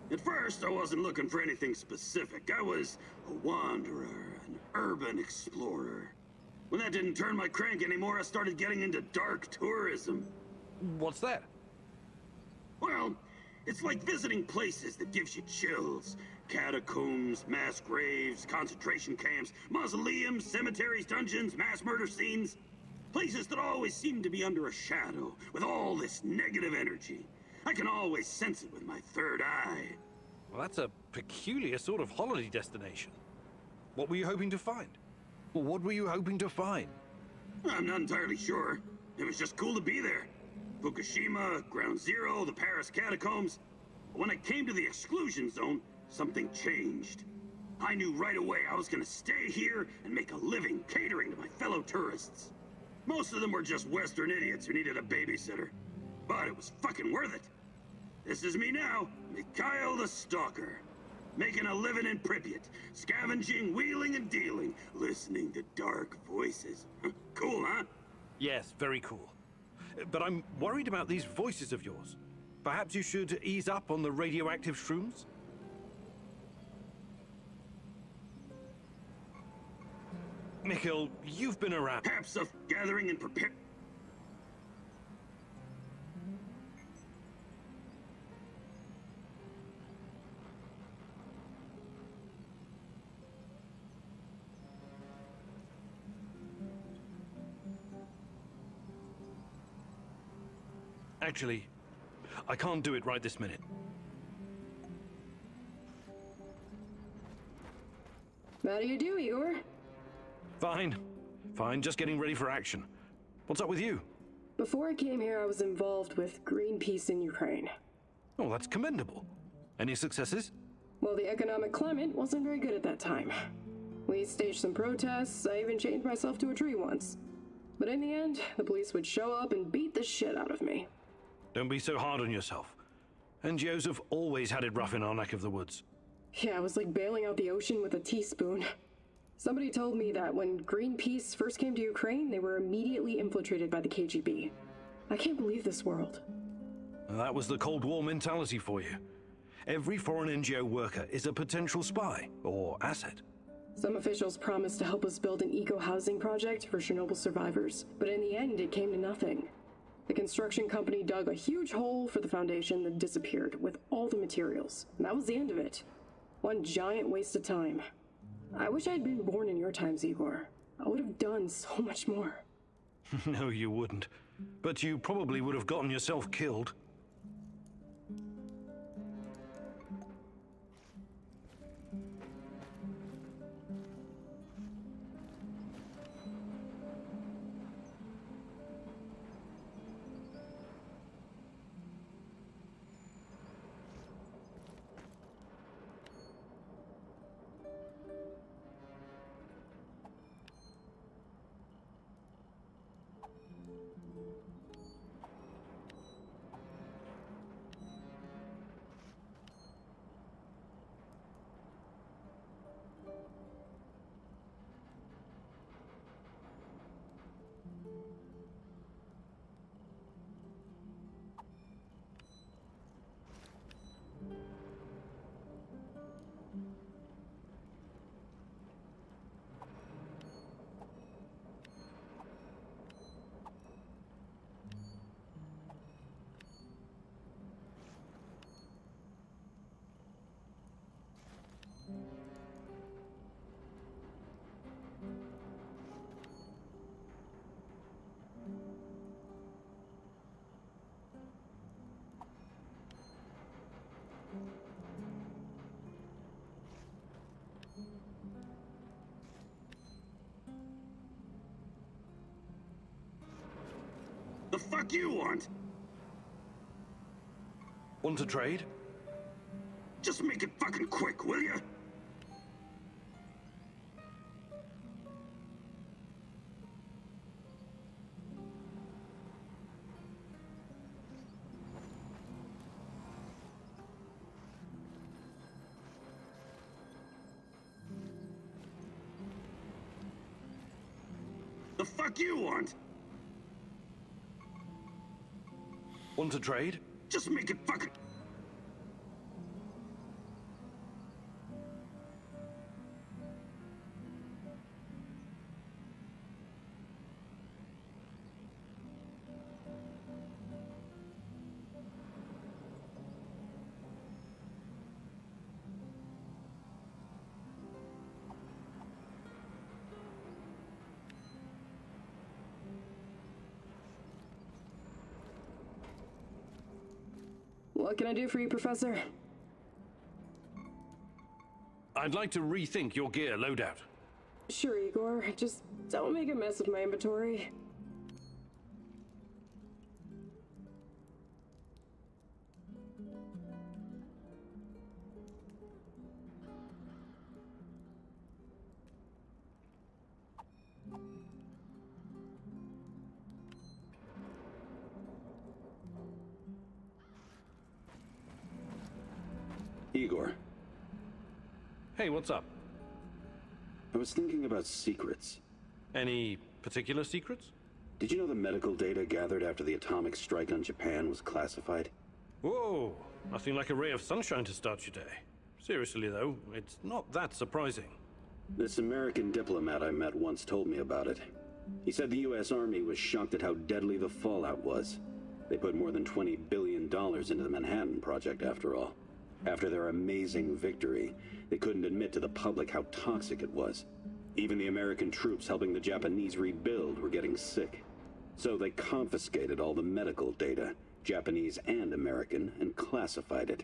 At first, I wasn't looking for anything specific. I was a wanderer, an urban explorer. When that didn't turn my crank anymore, I started getting into dark tourism. What's that? Well, it's like visiting places that gives you chills. Catacombs, mass graves, concentration camps, mausoleums, cemeteries, dungeons, mass murder scenes. Places that always seem to be under a shadow, with all this negative energy. I can always sense it with my third eye. Well, that's a peculiar sort of holiday destination. What were you hoping to find? Well, what were you hoping to find? I'm not entirely sure. It was just cool to be there. Fukushima, Ground Zero, the Paris catacombs. But when I came to the exclusion zone, something changed. I knew right away I was gonna stay here and make a living catering to my fellow tourists. Most of them were just Western idiots who needed a babysitter. But it was fucking worth it. This is me now, Mikhail the Stalker. Making a living in Pripyat, scavenging, wheeling and dealing, listening to dark voices. Cool, huh? Yes, very cool. But I'm worried about these voices of yours. Perhaps you should ease up on the radioactive shrooms? Mikhail, you've been around. Perhaps of gathering and prepare. Actually, I can't do it right this minute. How do you do, Igor? Fine. Fine, just getting ready for action. What's up with you? Before I came here, I was involved with Greenpeace in Ukraine. Oh, that's commendable. Any successes? Well, the economic climate wasn't very good at that time. We staged some protests, I even chained myself to a tree once. But in the end, the police would show up and beat the shit out of me. Don't be so hard on yourself. NGOs have always had it rough in our neck of the woods. Yeah, it was like bailing out the ocean with a teaspoon. Somebody told me that when Greenpeace first came to Ukraine, they were immediately infiltrated by the KGB. I can't believe this world. That was the Cold War mentality for you. Every foreign NGO worker is a potential spy or asset. Some officials promised to help us build an eco-housing project for Chernobyl survivors, but in the end, it came to nothing. The construction company dug a huge hole for the foundation that disappeared with all the materials, and that was the end of it. One giant waste of time. I wish I had been born in your times, Igor. I would have done so much more. No, you wouldn't. But you probably would have gotten yourself killed. fuck you want? Want to trade? Just make it fucking quick, will ya? The fuck you want? Want to trade? Just make it fucking... What can I do for you, Professor? I'd like to rethink your gear loadout. Sure, Igor. Just don't make a mess of my inventory. Igor, Hey, what's up? I was thinking about secrets. Any particular secrets? Did you know the medical data gathered after the atomic strike on Japan was classified? Whoa, nothing like a ray of sunshine to start your day. Seriously though, it's not that surprising. This American diplomat I met once told me about it. He said the US Army was shocked at how deadly the fallout was. They put more than $20 billion into the Manhattan Project after all. After their amazing victory, they couldn't admit to the public how toxic it was. Even the American troops helping the Japanese rebuild were getting sick. So they confiscated all the medical data, Japanese and American, and classified it.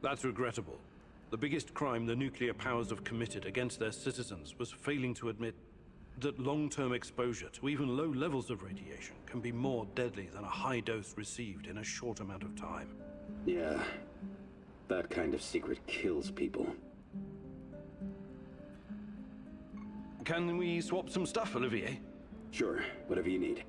That's regrettable. The biggest crime the nuclear powers have committed against their citizens was failing to admit that long-term exposure to even low levels of radiation can be more deadly than a high dose received in a short amount of time. Yeah, that kind of secret kills people. Can we swap some stuff, Olivier? Sure, whatever you need.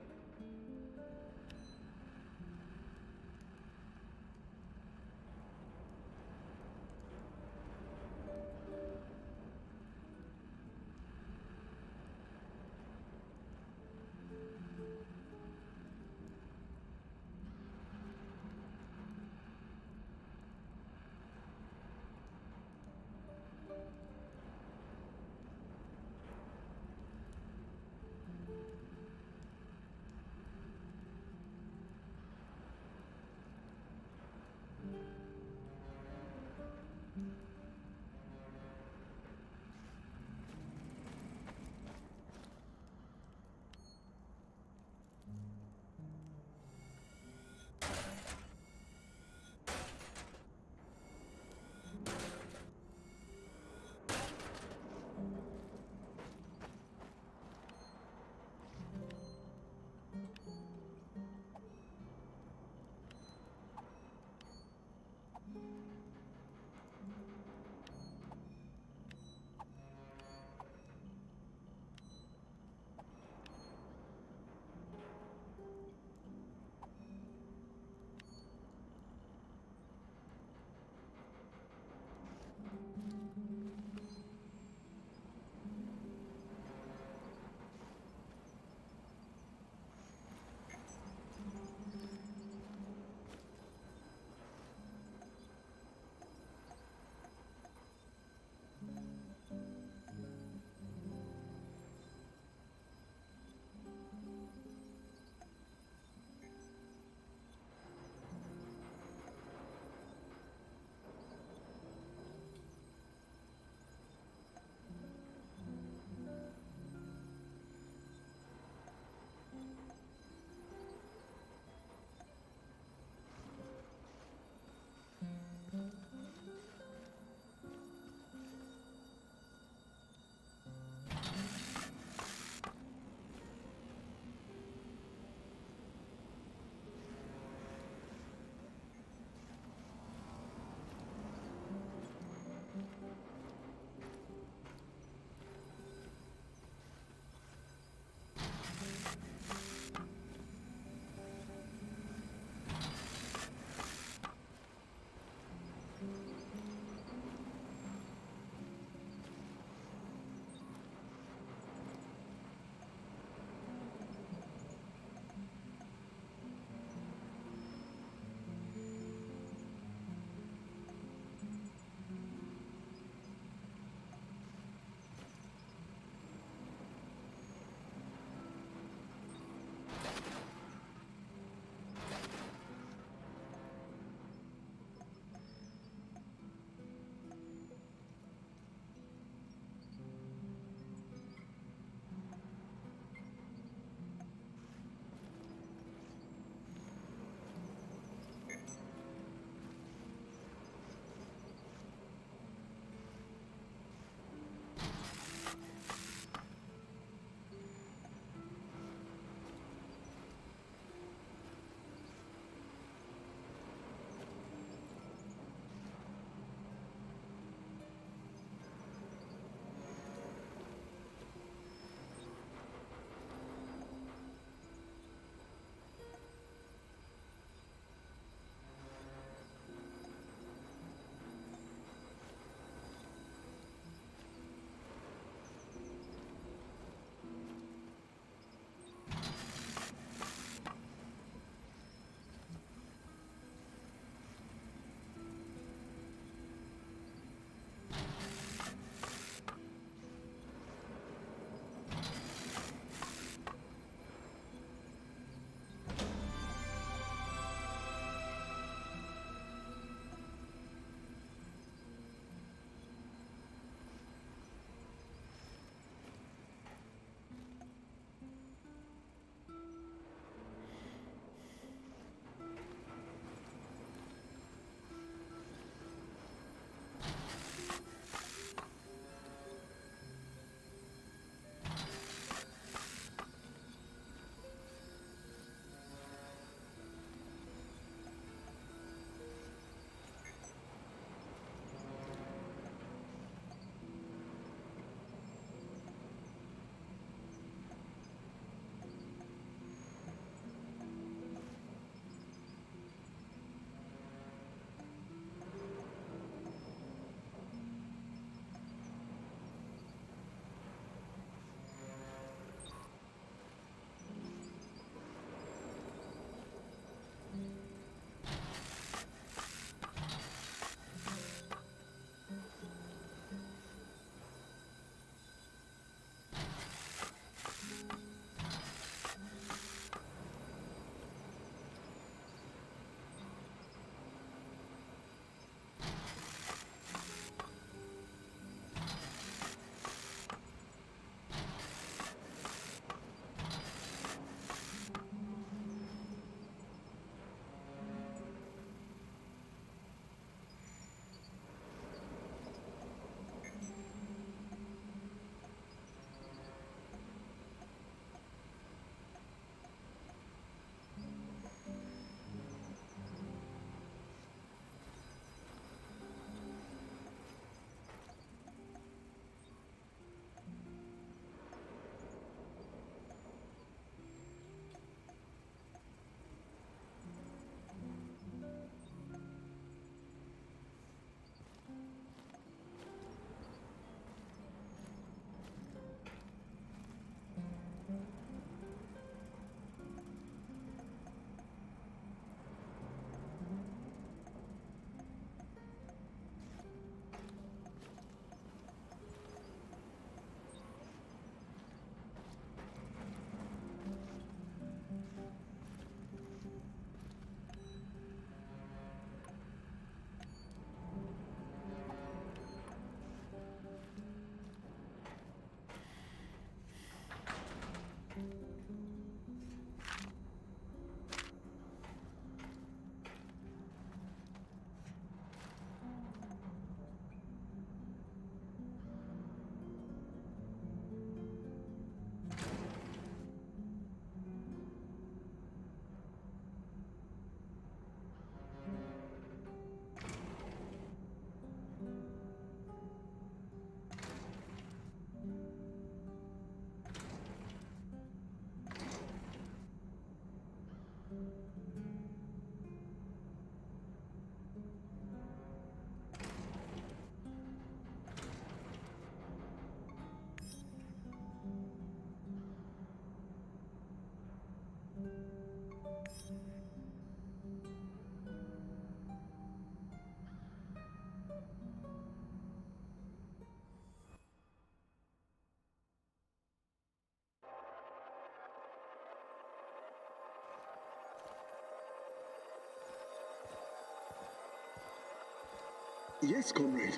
Yes, comrade.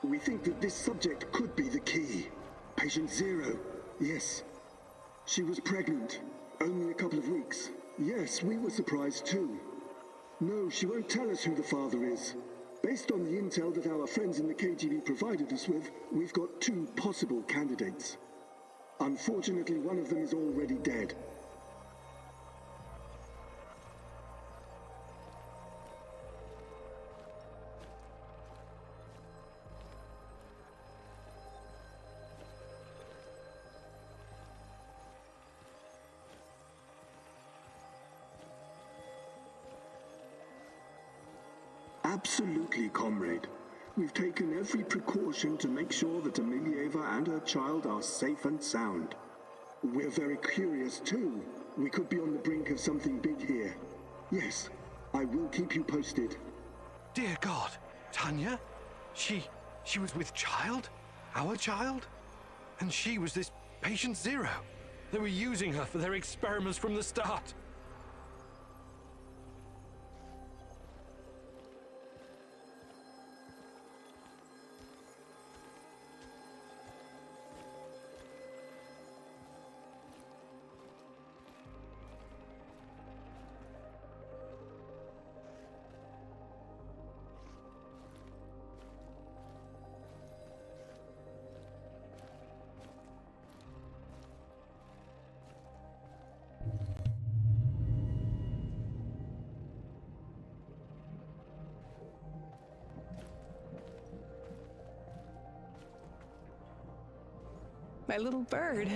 We think that this subject could be the key. Patient Zero. Yes. She was pregnant. Only a couple of weeks. Yes, we were surprised too. No, she won't tell us who the father is. Based on the intel that our friends in the KGB provided us with, we've got 2 possible candidates. Unfortunately, one of them is already dead. Absolutely, comrade. We've taken every precaution to make sure that Amelieva and her child are safe and sound. We're very curious too. We could be on the brink of something big here. Yes, I will keep you posted. Dear God, Tanya? She was with child? Our child? And she was this patient Zero. They were using her for their experiments from the start. My little bird,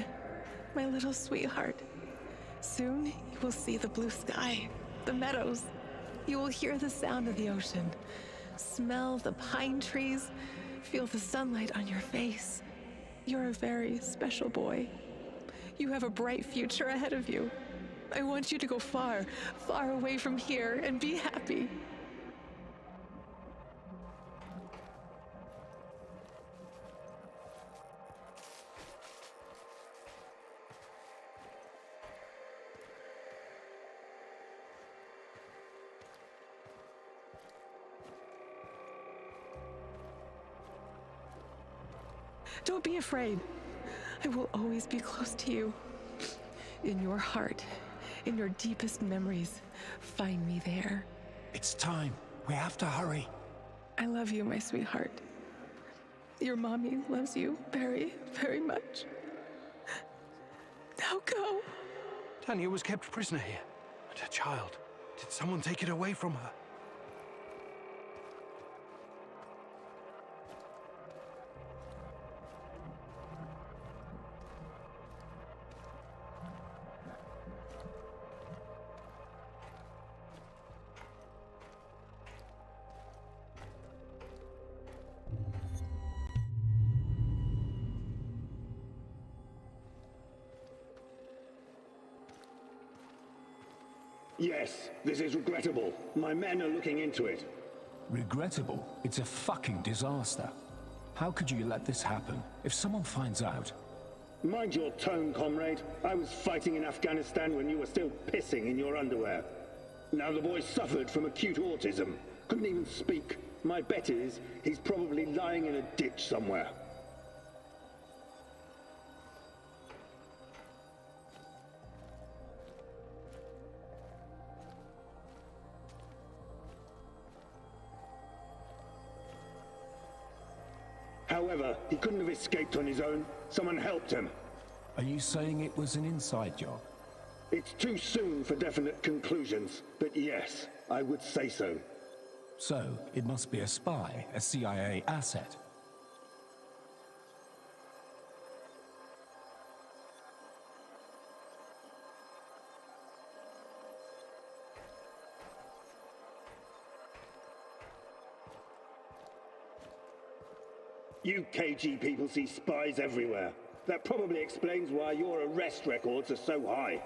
my little sweetheart. Soon you will see the blue sky, the meadows. You will hear the sound of the ocean, smell the pine trees, feel the sunlight on your face. You're a very special boy. You have a bright future ahead of you. I want you to go far, far away from here and be happy. Don't be afraid. I will always be close to you. In your heart, in your deepest memories, find me there. It's time. We have to hurry. I love you, my sweetheart. Your mommy loves you very, very much. Now go. Tanya was kept prisoner here. And her child. Did someone take it away from her? Yes, this is regrettable. My men are looking into it. Regrettable? It's a fucking disaster. How could you let this happen? If someone finds out... Mind your tone, comrade. I was fighting in Afghanistan when you were still pissing in your underwear. Now the boy suffered from acute autism. Couldn't even speak. My bet is he's probably lying in a ditch somewhere. However, he couldn't have escaped on his own. Someone helped him. Are you saying it was an inside job? It's too soon for definite conclusions, but yes, I would say so. So, it must be a spy, a CIA asset. You KG people see spies everywhere. That probably explains why your arrest records are so high.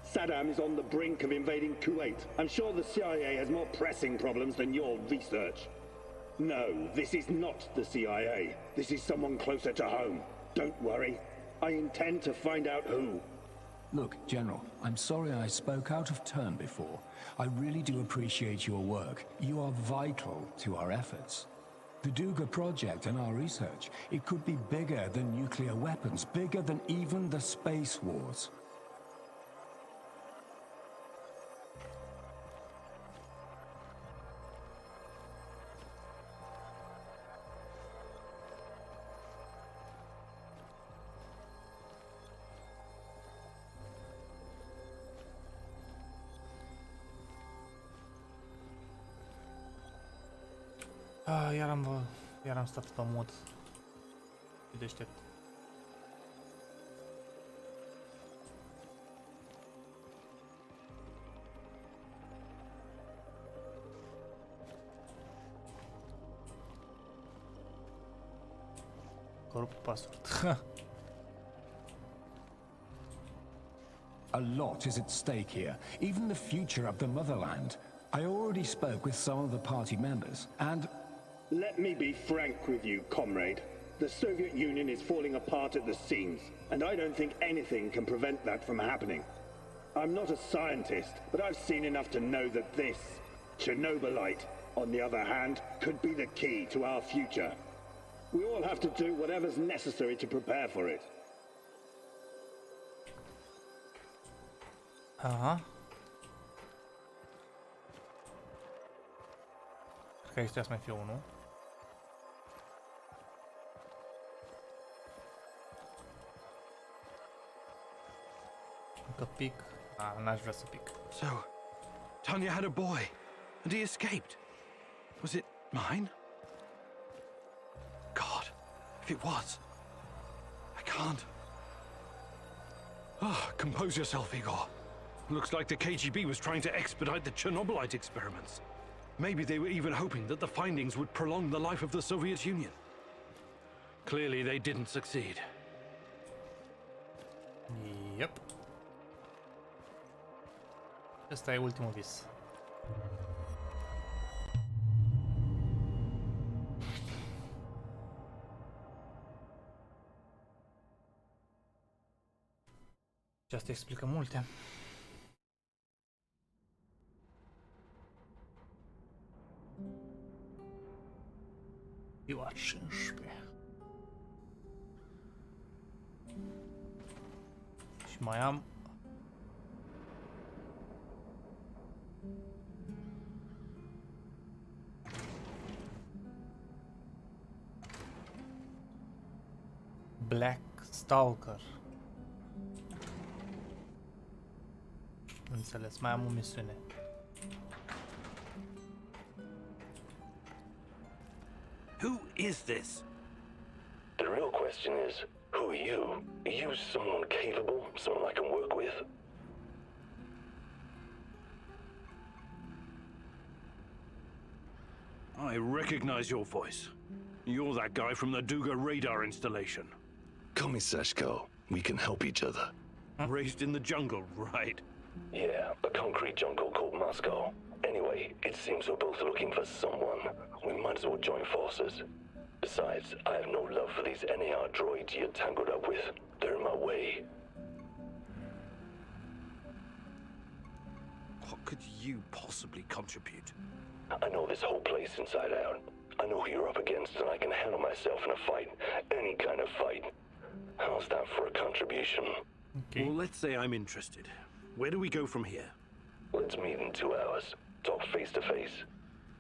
Saddam is on the brink of invading Kuwait. I'm sure the CIA has more pressing problems than your research. No, this is not the CIA. This is someone closer to home. Don't worry. I intend to find out who. Look, General, I'm sorry I spoke out of turn before. I really do appreciate your work. You are vital to our efforts. The Duga project and our research, it could be bigger than nuclear weapons, bigger than even the space wars. Iar am stat pe mod. E deștept. Corupt password. A lot is at stake here, even the future of the motherland. I already spoke with some of the party members, and... Let me be frank with you, comrade. The Soviet Union is falling apart at the seams, and I don't think anything can prevent that from happening. I'm not a scientist, but I've seen enough to know that this, ChernobyLite, on the other hand, could be the key to our future. We all have to do whatever's necessary to prepare for it. Aha. Cred că aici trebuie să mai fie unul. Încă pic. N-aș vrea să pic. So, Tanya had a boy, and he escaped. Was it mine? God, if it was, I can't. Compose yourself, Igor. Looks like the KGB was trying to expedite the ChernobyLite experiments. Maybe they were even hoping that the findings would prolong the life of the Soviet Union. Clearly, they didn't succeed. Yep. Ăsta e ultimul vis. Și asta explică multe. Ziua 15. Și mai am Black Stalker. Înțeles, mai am o misiune. Who is this? The real question is, who are you? Are you someone capable? Someone I can work with? I recognize your voice. You're that guy from the Duga radar installation. Call me Seshko. We can help each other. Raised in the jungle, right? Yeah, a concrete jungle called Moscow. Anyway, it seems we're both looking for someone. We might as well join forces. Besides, I have no love for these NAR droids you're tangled up with. They're in my way. What could you possibly contribute? I know this whole place inside out. I know who you're up against, and I can handle myself in a fight. Any kind of fight. How's that for a contribution? Okay. Well, let's say I'm interested. Where do we go from here? Let's meet in 2 hours. Talk face to face.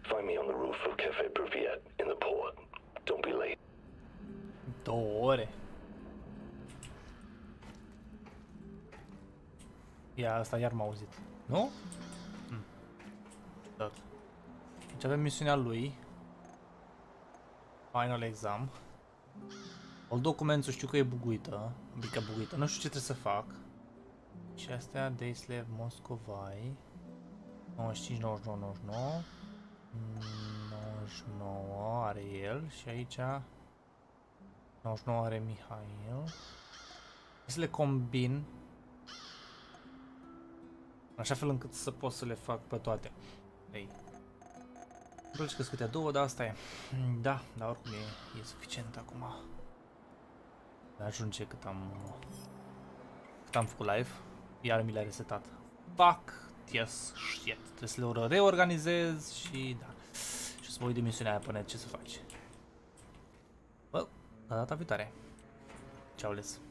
Find me on the roof of Cafe Pripyat in the port. Don't be late. 2 ore. Ia, asta iar m-a auzit. Nu? Tot. Deci avem misiunea lui. Final exam. All documentul știu că e buguită. Adică buguită. Nu știu ce trebuie să fac. Și astea, Dayslave, Moscovai. 95, 99, 99. 99 are el. Și aici 99 are Mihail. Să le combin în așa fel încât să pot să le fac pe toate. Ei. Îmi că câte 2, dar asta e. Da, dar oricum e suficient acum. Ajunge cât am făcut live. Iar mi l-a resetat. Fuck, yes, shit. Trebuie să le reorganizez și da. Și să mă uit de misiunea aia până ce să faci. La data viitoare. Ceau, les.